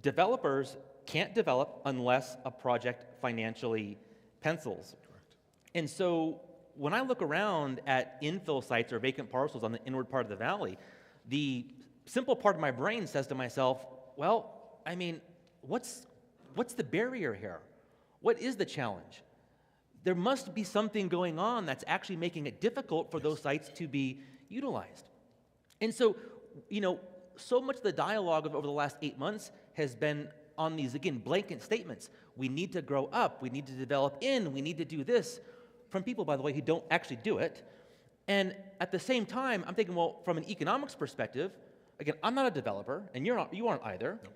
developers can't develop unless a project financially pencils. Correct. And so when I look around at infill sites or vacant parcels on the inward part of the valley, the simple part of my brain says to myself, well, I mean, what's the barrier here? What is the challenge? There must be something going on that's actually making it difficult for those sites to be utilized. And so, you know, so much of the dialogue over the last 8 months has been on these, again, blanket statements. We need to grow up, we need to develop in, we need to do this, from people, by the way, who don't actually do it. And at the same time, I'm thinking, well, from an economics perspective, again, I'm not a developer, and you aren't either. No.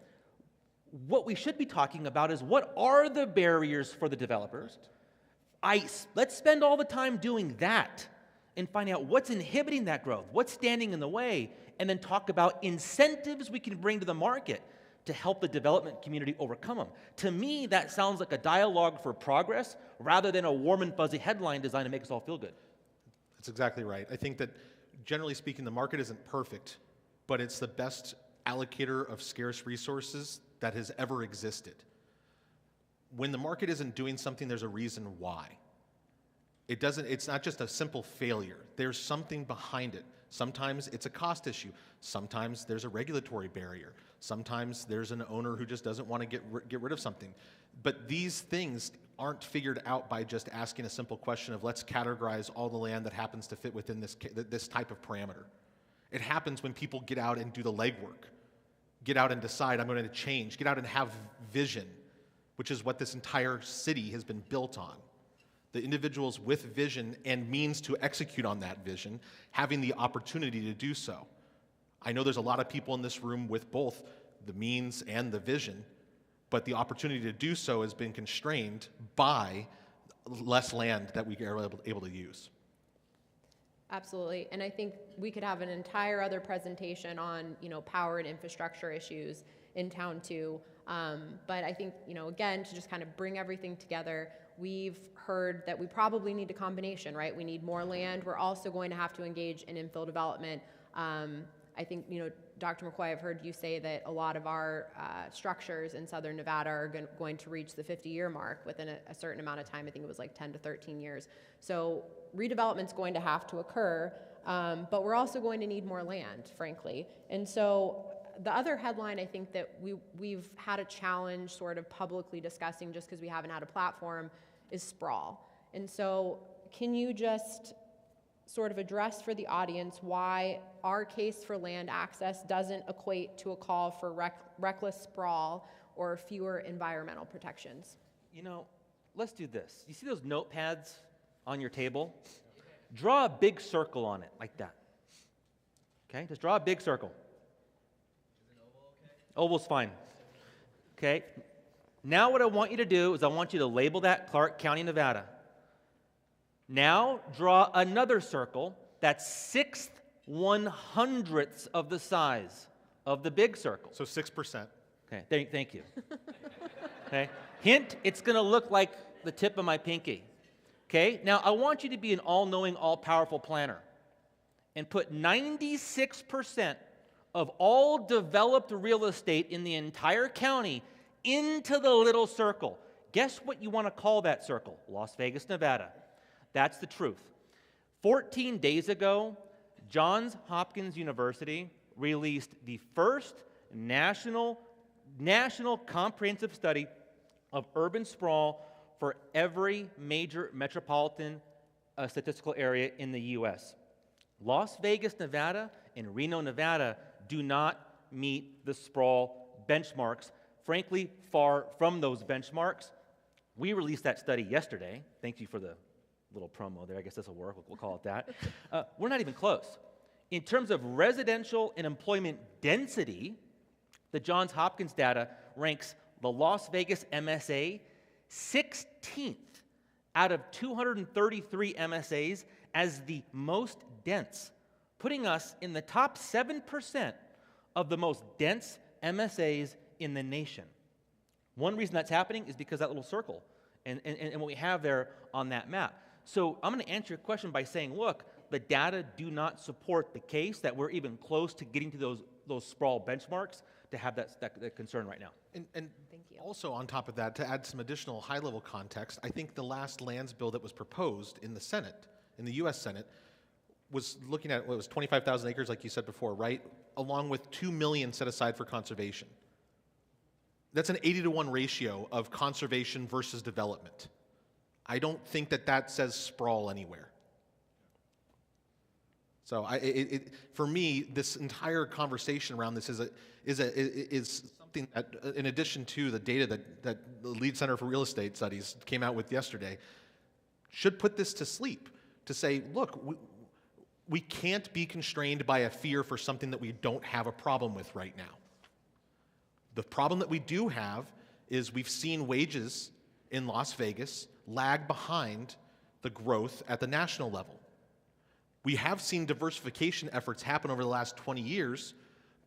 What we should be talking about is what are the barriers for the developers? Let's spend all the time doing that and find out what's inhibiting that growth, what's standing in the way, and then talk about incentives we can bring to the market to help the development community overcome them. To me, that sounds like a dialogue for progress rather than a warm and fuzzy headline designed to make us all feel good. That's exactly right. I think that, generally speaking, the market isn't perfect, but it's the best allocator of scarce resources that has ever existed. When the market isn't doing something, there's a reason why. It's not just a simple failure. There's something behind it. Sometimes it's a cost issue. Sometimes there's a regulatory barrier. Sometimes there's an owner who just doesn't want to get rid of something. But these things aren't figured out by just asking a simple question of let's categorize all the land that happens to fit within this type of parameter. It happens when people get out and do the legwork, get out and decide I'm going to change, get out and have vision, which is what this entire city has been built on. The individuals with vision and means to execute on that vision, having the opportunity to do so. I know there's a lot of people in this room with both the means and the vision, but the opportunity to do so has been constrained by less land that we are able to use. Absolutely, and I think we could have an entire other presentation on, power and infrastructure issues in town too. But I think, again, to just kind of bring everything together, we've heard that we probably need a combination, right? We need more land. We're also going to have to engage in infill development. I think, Dr. McCoy, I've heard you say that a lot of our structures in Southern Nevada are going to reach the 50-year mark within a certain amount of time. I think it was like 10 to 13 years. So redevelopment's going to have to occur, but we're also going to need more land, frankly. And so the other headline I think that we've had a challenge sort of publicly discussing just because we haven't had a platform is sprawl. And so can you just sort of address for the audience why our case for land access doesn't equate to a call for reckless sprawl or fewer environmental protections? Let's do this. You see those notepads on your table? Draw a big circle on it, like that. Okay, just draw a big circle. Is an oval okay? Oval's fine. Okay, now what I want you to do is I want you to label that Clark County, Nevada. Now draw another circle that's 6/100ths of the size of the big circle. So 6%. Okay, thank you. Okay, hint, it's going to look like the tip of my pinky. Okay, now I want you to be an all-knowing, all-powerful planner and put 96% of all developed real estate in the entire county into the little circle. Guess what you want to call that circle? Las Vegas, Nevada. That's the truth. 14 days ago, Johns Hopkins University released the first national comprehensive study of urban sprawl for every major metropolitan statistical area in the U.S. Las Vegas, Nevada, and Reno, Nevada do not meet the sprawl benchmarks. Frankly, far from those benchmarks. We released that study yesterday. Thank you for the little promo there. I guess this will work. We'll call it that. We're not even close. In terms of residential and employment density, the Johns Hopkins data ranks the Las Vegas MSA 16th out of 233 MSAs as the most dense, putting us in the top 7% of the most dense MSAs in the nation. One reason that's happening is because that little circle and what we have there on that map. So I'm going to answer your question by saying, look, the data do not support the case that we're even close to getting to those sprawl benchmarks to have that concern right now. And Thank you. Also on top of that, to add some additional high-level context, I think the last lands bill that was proposed in the Senate, in the U.S. Senate, was looking at, what was 25,000 acres, like you said before, right? Along with 2 million set aside for conservation. That's an 80-to-1 ratio of conservation versus development. I don't think that says sprawl anywhere. So for me, this entire conversation around this is something that, in addition to the data that the Lead Center for Real Estate Studies came out with yesterday, should put this to sleep, to say, look, we can't be constrained by a fear for something that we don't have a problem with right now. The problem that we do have is we've seen wages in Las Vegas lag behind the growth at the national level. We have seen diversification efforts happen over the last 20 years,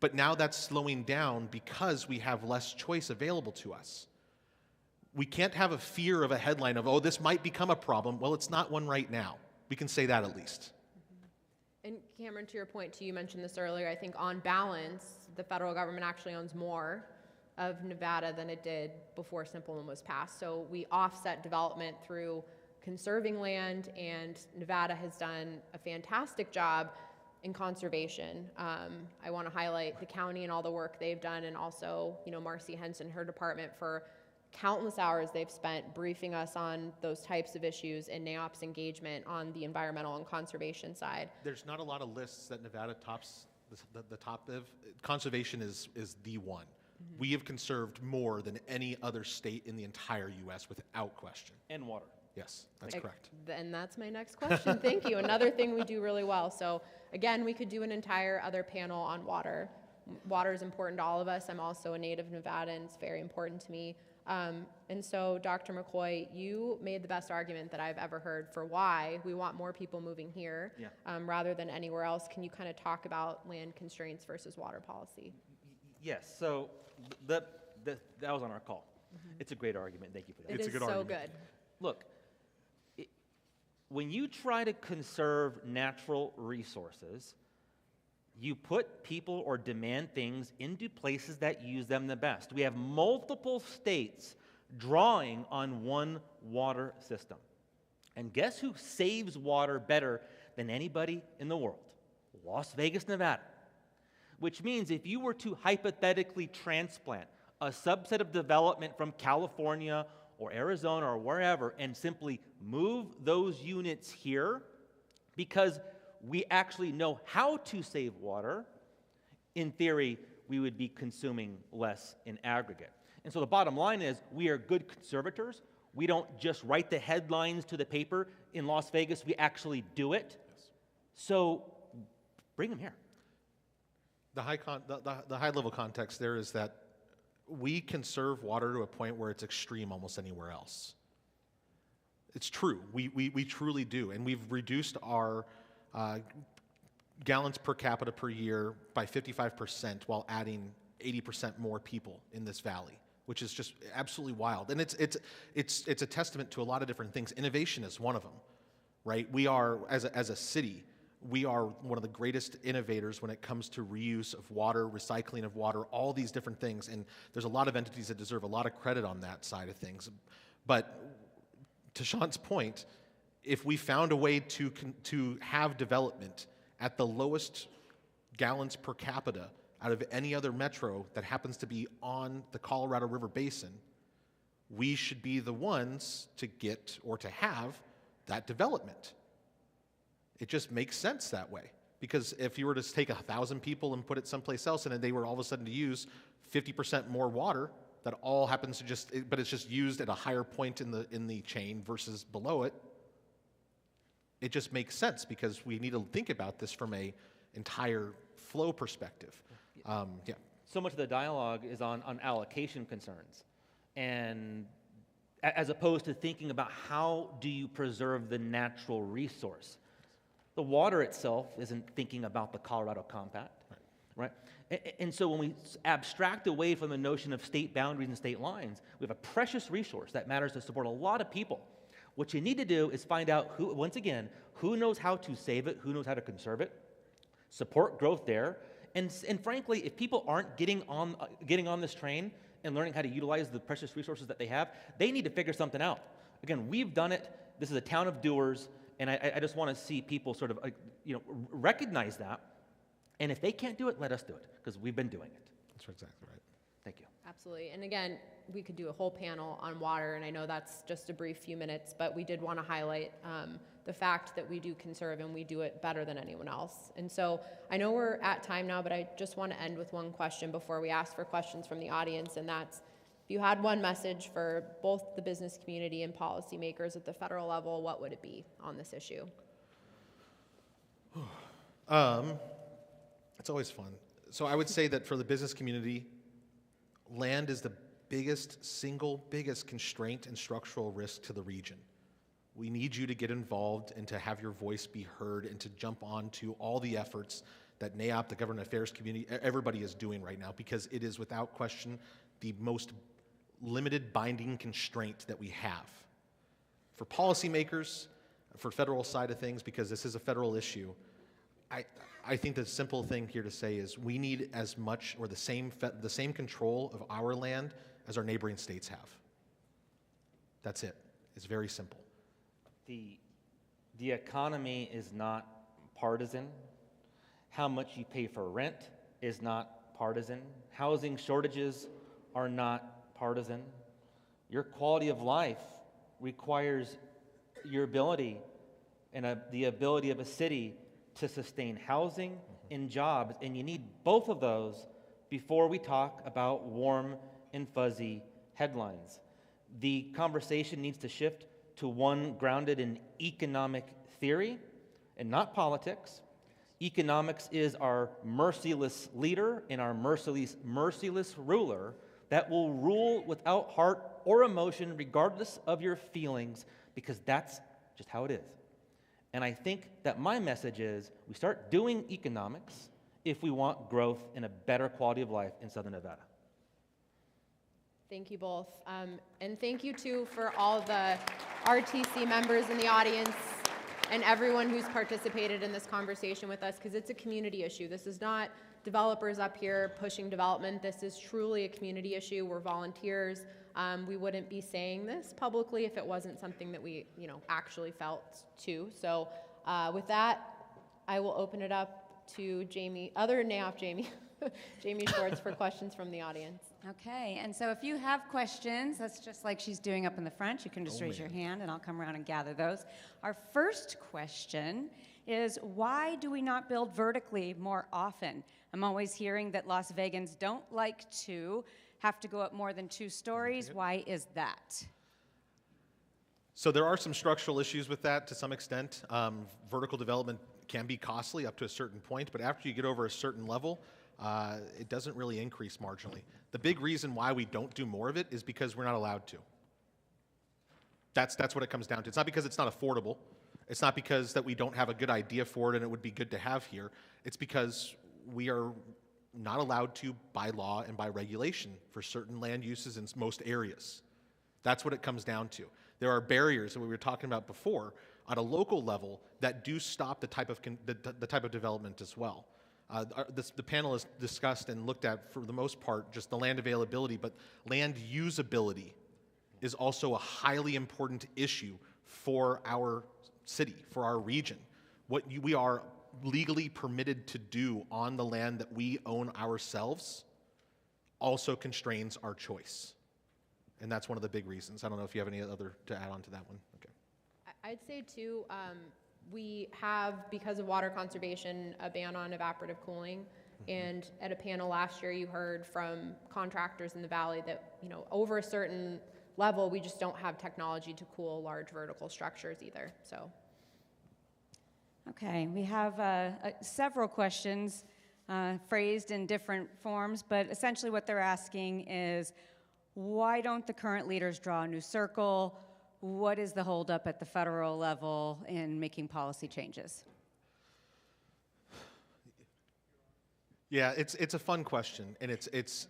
but now that's slowing down because we have less choice available to us. We can't have a fear of a headline of, oh, this might become a problem. Well, it's not one right now. We can say that at least. And Cameron, to your point too, you mentioned this earlier, I think on balance, the federal government actually owns more of Nevada than it did before Simpleman was passed. So we offset development through conserving land, and Nevada has done a fantastic job in conservation. I want to highlight the county and all the work they've done, and also, Marcy Henson, her department, for countless hours they've spent briefing us on those types of issues and NAIOP's engagement on the environmental and conservation side. There's not a lot of lists that Nevada tops the top of. Conservation is the one. Mm-hmm. We have conserved more than any other state in the entire U.S. without question. And water. Yes, that's correct. And that's my next question. Thank you. Another thing we do really well. So again, we could do an entire other panel on water. Water is important to all of us. I'm also a native Nevadan. It's very important to me. And so, Dr. McCoy, you made the best argument that I've ever heard for why we want more people moving here rather than anywhere else. Can you kind of talk about land constraints versus water policy? Yes. So that was on our call. Mm-hmm. It's a great argument. Thank you for that. It's a good argument. Good. Look, when you try to conserve natural resources, you put people or demand things into places that use them the best. We have multiple states drawing on one water system. And guess who saves water better than anybody in the world? Las Vegas, Nevada. Which means if you were to hypothetically transplant a subset of development from California or Arizona or wherever and simply move those units here, because we actually know how to save water, in theory, we would be consuming less in aggregate. And so the bottom line is we are good conservators. We don't just write the headlines to the paper in Las Vegas. We actually do it. Yes. So bring them here. The high-level context there is that we conserve water to a point where it's extreme almost anywhere else. It's true. We truly do. And we've reduced our gallons per capita per year by 55% while adding 80% more people in this valley, which is just absolutely wild. And it's a testament to a lot of different things. Innovation is one of them, right? We are, as a city, we are one of the greatest innovators when it comes to reuse of water, recycling of water, all these different things. And there's a lot of entities that deserve a lot of credit on that side of things. But to Shawn's point, if we found a way to have development at the lowest gallons per capita out of any other metro that happens to be on the Colorado River Basin, we should be the ones to get or to have that development. It just makes sense that way. Because if you were to take 1,000 people and put it someplace else and then they were all of a sudden to use 50% more water, that all happens to but it's just used at a higher point in the chain versus below it, it just makes sense because we need to think about this from a entire flow perspective. So much of the dialogue is on allocation concerns, and as opposed to thinking about how do you preserve the natural resource. The water itself isn't thinking about the Colorado Compact, right? And so when we abstract away from the notion of state boundaries and state lines, we have a precious resource that matters to support a lot of people. What you need to do is find out who knows how to save it, who knows how to conserve it, support growth there, and frankly, if people aren't getting on this train and learning how to utilize the precious resources that they have, they need to figure something out. Again, we've done it. This is a town of doers, and I just want to see people sort of recognize that. And if they can't do it, let us do it, because we've been doing it. That's exactly right. Thank you. Absolutely. Absolutely. And again, we could do a whole panel on water, and I know that's just a brief few minutes, but we did want to highlight the fact that we do conserve and we do it better than anyone else. And so I know we're at time now, but I just want to end with one question before we ask for questions from the audience, and that's, if you had one message for both the business community and policymakers at the federal level, what would it be on this issue? It's always fun. So I would say that for the business community, land is the single biggest constraint and structural risk to the region. We need you to get involved and to have your voice be heard and to jump on to all the efforts that NAIOP, the government affairs community, everybody is doing right now, because it is without question the most limited binding constraint that we have. For policymakers, for federal side of things, because this is a federal issue, I think the simple thing here to say is we need as much or the same control of our land as our neighboring states have. That's it. It's very simple. The economy is not partisan. How much you pay for rent is not partisan. Housing shortages are not partisan. Your quality of life requires your ability and the ability of a city to sustain housing and jobs, and you need both of those before we talk about warm and fuzzy headlines. The conversation needs to shift to one grounded in economic theory and not politics. Economics is our merciless leader and our merciless ruler that will rule without heart or emotion, regardless of your feelings, because that's just how it is. And I think that my message is we start doing economics if we want growth and a better quality of life in Southern Nevada. Thank you both. And thank you, too, for all the RTC members in the audience and everyone who's participated in this conversation with us, because it's a community issue. This is not developers up here pushing development. This is truly a community issue. We're volunteers. We wouldn't be saying this publicly if it wasn't something that we, actually felt too. So with that, I will open it up to Jamie, other NAIOP Jamie, Jamie Schwartz, for questions from the audience. Okay, and so if you have questions, that's just like she's doing up in the front. You can just raise your hand and I'll come around and gather those. Our first question is, why do we not build vertically more often? I'm always hearing that Las Vegans don't like to have to go up more than 2 stories. Why is that? So there are some structural issues with that to some extent. Vertical development can be costly up to a certain point, but after you get over a certain level, it doesn't really increase marginally. The big reason why we don't do more of it is because we're not allowed to. That's what it comes down to. It's not because it's not affordable. It's not because that we don't have a good idea for it and it would be good to have here. It's because we are not allowed to by law and by regulation for certain land uses in most areas. That's what it comes down to. There are barriers that we were talking about before on a local level that do stop the type of development as well. The panel has discussed and looked at, for the most part, just the land availability, but land usability is also a highly important issue for our city, for our region. What we are legally permitted to do on the land that we own ourselves also constrains our choice. And that's one of the big reasons. I don't know if you have any other to add on to that one. Okay. I'd say, too, we have, because of water conservation, a ban on evaporative cooling. And at a panel last year, you heard from contractors in the valley that, over a certain level, we just don't have technology to cool large vertical structures either. So. Okay, we have several questions phrased in different forms, but essentially what they're asking is, why don't the current leaders draw a new circle? What is the holdup at the federal level in making policy changes? Yeah, it's a fun question, and it's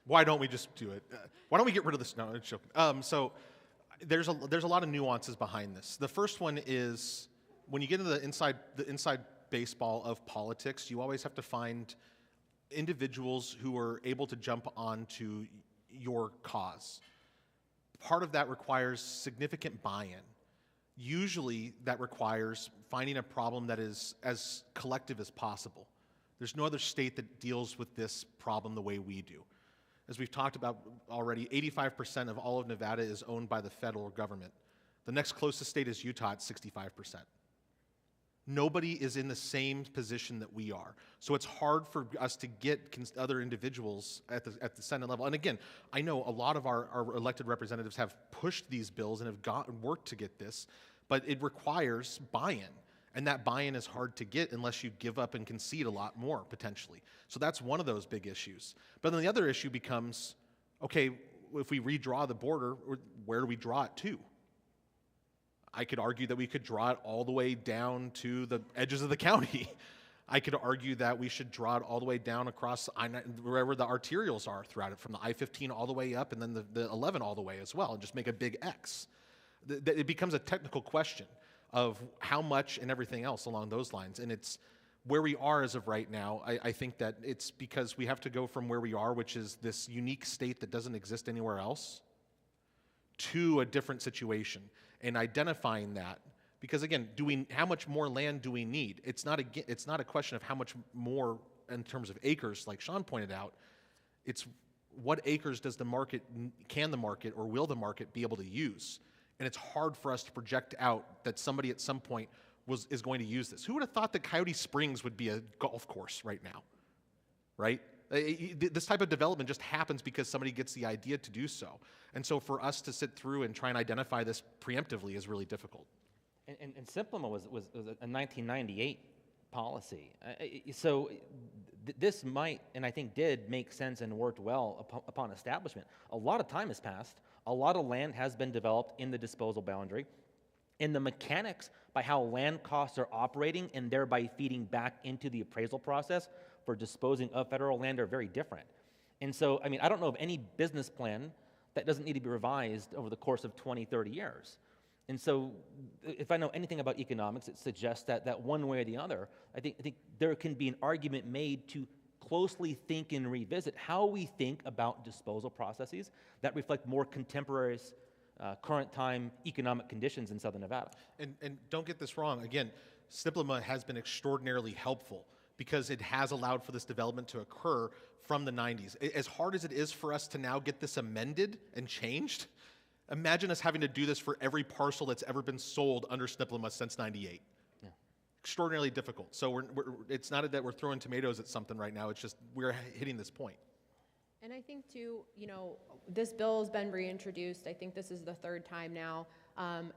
why don't we just do it? Why don't we get rid of this? No, it's joking. So there's a lot of nuances behind this. The first one is when you get into the inside baseball of politics, you always have to find individuals who are able to jump onto your cause. Part of that requires significant buy-in. Usually that requires finding a problem that is as collective as possible. There's no other state that deals with this problem the way we do. As we've talked about already, 85% of all of Nevada is owned by the federal government. The next closest state is Utah at 65%. Nobody is in the same position that we are. So it's hard for us to get other individuals at the Senate level. And again, I know a lot of our elected representatives have pushed these bills and have worked to get this, but it requires buy-in. And that buy-in is hard to get unless you give up and concede a lot more, potentially. So that's one of those big issues. But then the other issue becomes, okay, if we redraw the border, where do we draw it to? I could argue that we could draw it all the way down to the edges of the county. I could argue that we should draw it all the way down across wherever the arterials are throughout it, from the I-15 all the way up and then the 11 all the way as well, and just make a big X. It becomes a technical question of how much and everything else along those lines. And it's where we are as of right now. I think that it's because we have to go from where we are, which is this unique state that doesn't exist anywhere else, to a different situation. And identifying that, because again, how much more land do we need? It's not a question of how much more in terms of acres, like Shawn pointed out. It's what acres can the market or will the market be able to use? And it's hard for us to project out that somebody at some point is going to use this. Who would have thought that Coyote Springs would be a golf course right now, right? This type of development just happens because somebody gets the idea to do so. And so for us to sit through and try and identify this preemptively is really difficult. And Simplima was a 1998 policy. So this might, and I think did, make sense and worked well upon establishment. A lot of time has passed. A lot of land has been developed in the disposal boundary. And the mechanics by how land costs are operating and thereby feeding back into the appraisal process for disposing of federal land are very different. And so, I mean, I don't know of any business plan that doesn't need to be revised over the course of 20, 30 years. And so if I know anything about economics, it suggests that one way or the other, I think there can be an argument made to closely think and revisit how we think about disposal processes that reflect more contemporary, current time economic conditions in Southern Nevada. And don't get this wrong, again, Simplima has been extraordinarily helpful because it has allowed for this development to occur from the 90s. As hard as it is for us to now get this amended and changed, imagine us having to do this for every parcel that's ever been sold under Simplima since 98. Yeah. Extraordinarily difficult. So it's not that we're throwing tomatoes at something right now, it's just we're hitting this point. And I think too, you know, this bill has been reintroduced. I think this is the third time now.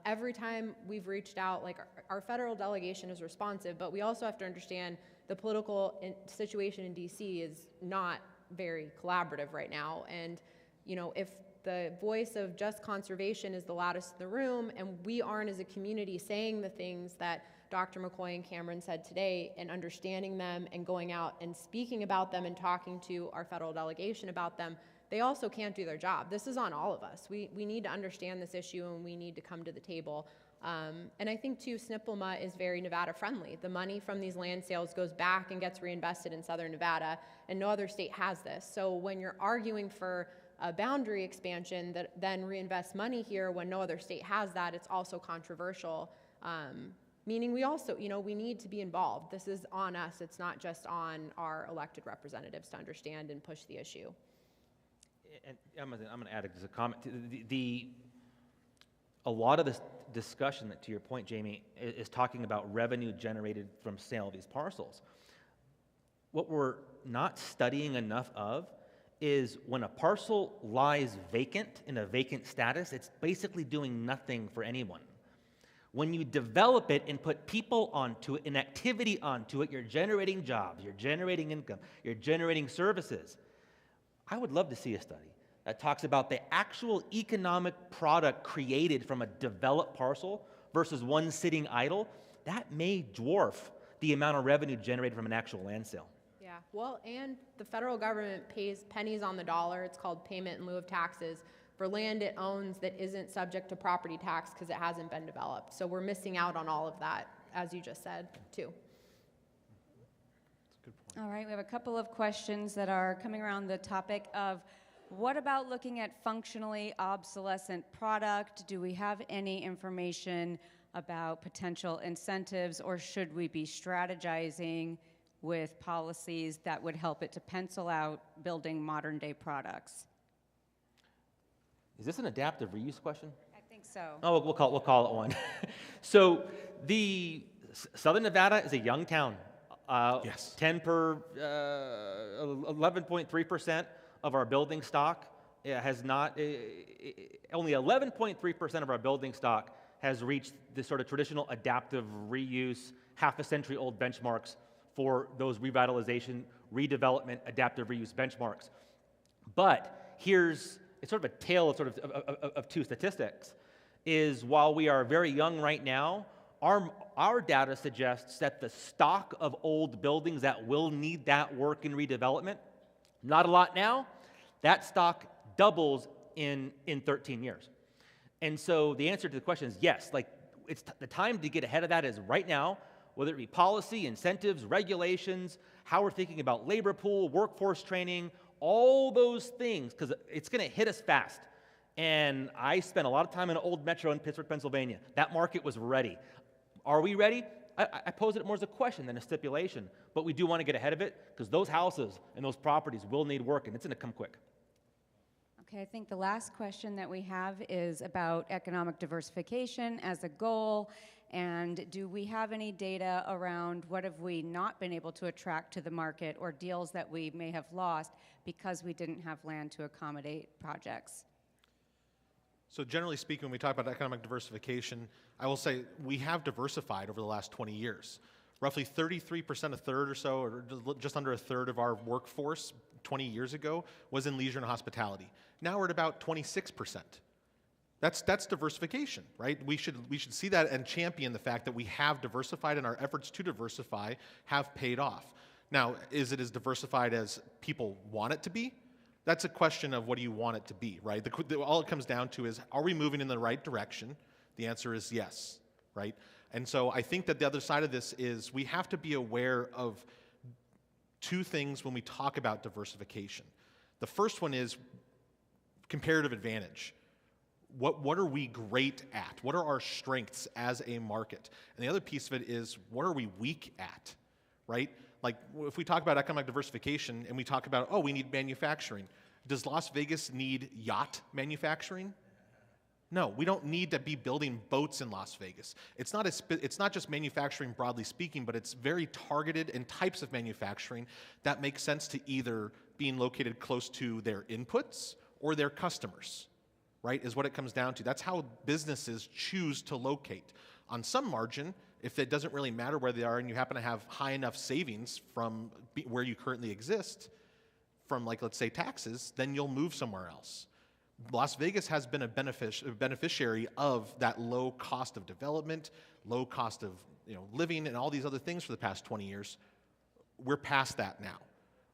Every time we've reached out, like our federal delegation is responsive, but we also have to understand the political situation in DC is not very collaborative right now. And, you know, if the voice of just conservation is the loudest in the room and we aren't as a community saying the things that Dr. McCoy and Cameron said today and understanding them and going out and speaking about them and talking to our federal delegation about them, they also can't do their job. This is on all of us. We need to understand this issue and we need to come to the table. And I think too, Simplima is very Nevada friendly. The money from these land sales goes back and gets reinvested in Southern Nevada, and no other state has this. So when you're arguing for a boundary expansion that then reinvests money here when no other state has that, it's also controversial. Meaning we also, you know, we need to be involved. This is on us. It's not just on our elected representatives to understand and push the issue. And I'm going to add just a comment. A lot of this discussion, to your point, Jamie, is talking about revenue generated from sale of these parcels. What we're not studying enough of is when a parcel lies vacant, in a vacant status, it's basically doing nothing for anyone. When you develop it and put people onto it, and activity onto it, you're generating jobs, you're generating income, you're generating services. I would love to see a study that talks about the actual economic product created from a developed parcel versus one sitting idle. That may dwarf the amount of revenue generated from an actual land sale. Yeah, well, and the federal government pays pennies on the dollar. It's called payment in lieu of taxes for land it owns that isn't subject to property tax because it hasn't been developed. So we're missing out on all of that, as you just said, too. That's a good point. All right, we have a couple of questions that are coming around the topic of what about looking at functionally obsolescent product? Do we have any information about potential incentives, or should we be strategizing with policies that would help it to pencil out building modern day products? Is this an adaptive reuse question? I think so. Oh, we'll call it one. So Southern Nevada is a young town. Yes. 11.3% of our building stock has not, only 11.3% of our building stock has reached the sort of traditional adaptive reuse, half a century old benchmarks for those revitalization, redevelopment, adaptive reuse benchmarks. But it's sort of a tale of two statistics, is while we are very young right now, our data suggests that the stock of old buildings that will need that work in redevelopment, not a lot now, that stock doubles in 13 years. And so the answer to the question is yes, the time to get ahead of that is right now, whether it be policy, incentives, regulations, how we're thinking about labor pool, workforce training, all those things, because it's going to hit us fast. And I spent a lot of time in an old metro in Pittsburgh, Pennsylvania. That market was ready. Are we ready? I pose it more as a question than a stipulation, but we do want to get ahead of it because those houses and those properties will need work, and it's going to come quick. Okay, I think the last question that we have is about economic diversification as a goal, and do we have any data around what have we not been able to attract to the market or deals that we may have lost because we didn't have land to accommodate projects? So generally speaking, when we talk about economic diversification, I will say we have diversified over the last 20 years. Roughly 33%, a third or so, or just under a third of our workforce 20 years ago was in leisure and hospitality. Now we're at about 26%. That's diversification, right? We should see that and champion the fact that we have diversified and our efforts to diversify have paid off. Now, is it as diversified as people want it to be? That's a question of what do you want it to be, right? All it comes down to is, are we moving in the right direction? The answer is yes, right? And so I think that the other side of this is we have to be aware of two things when we talk about diversification. The first one is comparative advantage. What are we great at? What are our strengths as a market? And the other piece of it is, what are we weak at, right? Like, if we talk about economic diversification and we talk about, oh, we need manufacturing, does Las Vegas need yacht manufacturing? No, we don't need to be building boats in Las Vegas. It's not just manufacturing broadly speaking, but it's very targeted in types of manufacturing that make sense to either being located close to their inputs or their customers, right, is what it comes down to. That's how businesses choose to locate. On some margin, if it doesn't really matter where they are and you happen to have high enough savings from where you currently exist, from, like, let's say taxes, then you'll move somewhere else. Las Vegas has been a beneficiary of that low cost of development, low cost of living, and all these other things for the past 20 years. We're past that now.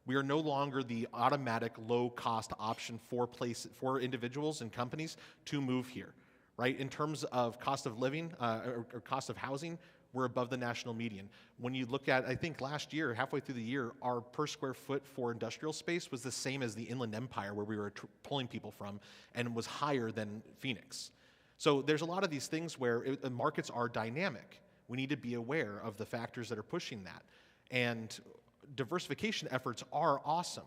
We are no longer the automatic low-cost option for individuals and companies to move here, right? In terms of cost of living or cost of housing, we're above the national median. When you look at, I think last year, halfway through the year, our per square foot for industrial space was the same as the Inland Empire where we were pulling people from, and was higher than Phoenix. So there's a lot of these things where markets are dynamic. We need to be aware of the factors that are pushing that. And diversification efforts are awesome,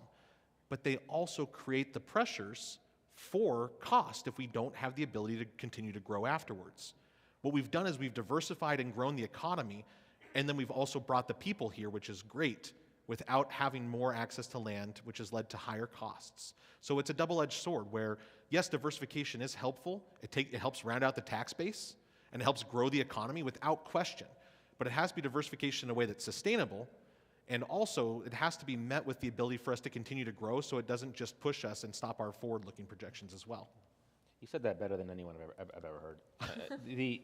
but they also create the pressures for cost if we don't have the ability to continue to grow afterwards. What we've done is we've diversified and grown the economy, and then we've also brought the people here, which is great, without having more access to land, which has led to higher costs. So it's a double-edged sword where, yes, diversification is helpful. It helps round out the tax base, and it helps grow the economy without question. But it has to be diversification in a way that's sustainable, and also it has to be met with the ability for us to continue to grow so it doesn't just push us and stop our forward-looking projections as well. You said that better than anyone I've ever heard. The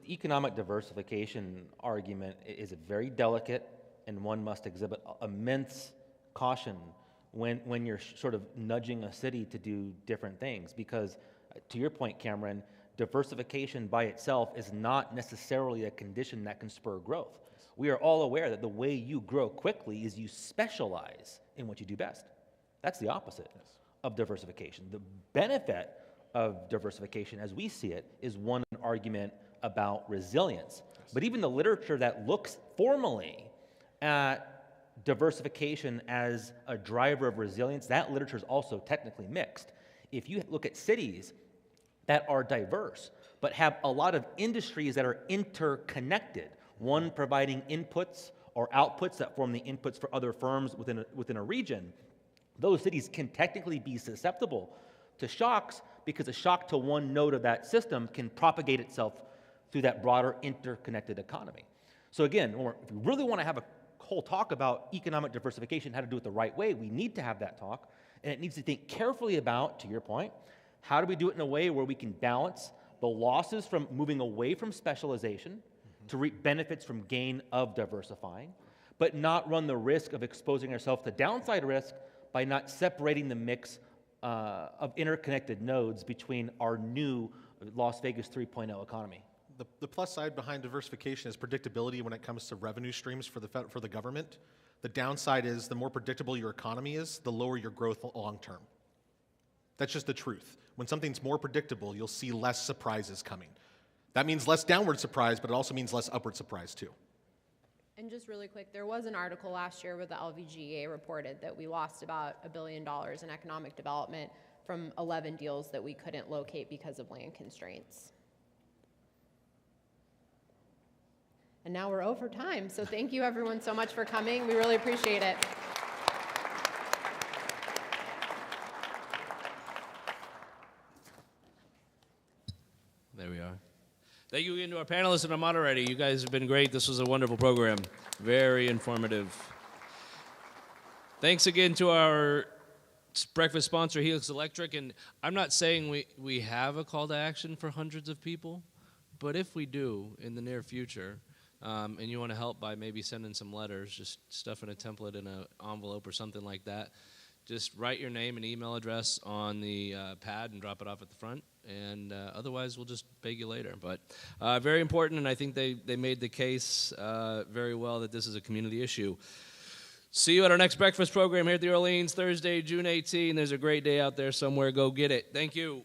economic diversification argument is very delicate, and one must exhibit immense caution when you're sort of nudging a city to do different things. Because, to your point, Cameron, diversification by itself is not necessarily a condition that can spur growth. We are all aware that the way you grow quickly is you specialize in what you do best. That's the opposite of diversification. The benefit of diversification, as we see it, is one argument about resilience. But even the literature that looks formally at diversification as a driver of resilience, that literature is also technically mixed. If you look at cities that are diverse, but have a lot of industries that are interconnected, one providing inputs or outputs that form the inputs for other firms within a region, those cities can technically be susceptible to shocks because a shock to one node of that system can propagate itself through that broader interconnected economy. So again, if we really want to have a whole talk about economic diversification, how to do it the right way, we need to have that talk, and it needs to think carefully about, to your point, how do we do it in a way where we can balance the losses from moving away from specialization to reap benefits from gain of diversifying, but not run the risk of exposing ourselves to downside risk by not separating the mix of interconnected nodes between our new Las Vegas 3.0 economy. The plus side behind diversification is predictability when it comes to revenue streams for the government. The downside is the more predictable your economy is, the lower your growth long term. That's just the truth. When something's more predictable, you'll see less surprises coming. That means less downward surprise, but it also means less upward surprise too. And just really quick, there was an article last year where the LVGA reported that we lost about $1 billion in economic development from 11 deals that we couldn't locate because of land constraints. And now we're over time, so thank you everyone so much for coming. We really appreciate it. There we are. Thank you again to our panelists and our moderator. You guys have been great. This was a wonderful program. Very informative. Thanks again to our breakfast sponsor, Helix Electric. And I'm not saying we have a call to action for hundreds of people, but if we do in the near future, and you want to help by maybe sending some letters, just stuffing a template in an envelope or something like that, just write your name and email address on the pad and drop it off at the front. And otherwise, we'll just beg you later. But very important, and I think they made the case very well that this is a community issue. See you at our next breakfast program here at the Orleans, Thursday, June 18. There's a great day out there somewhere. Go get it. Thank you.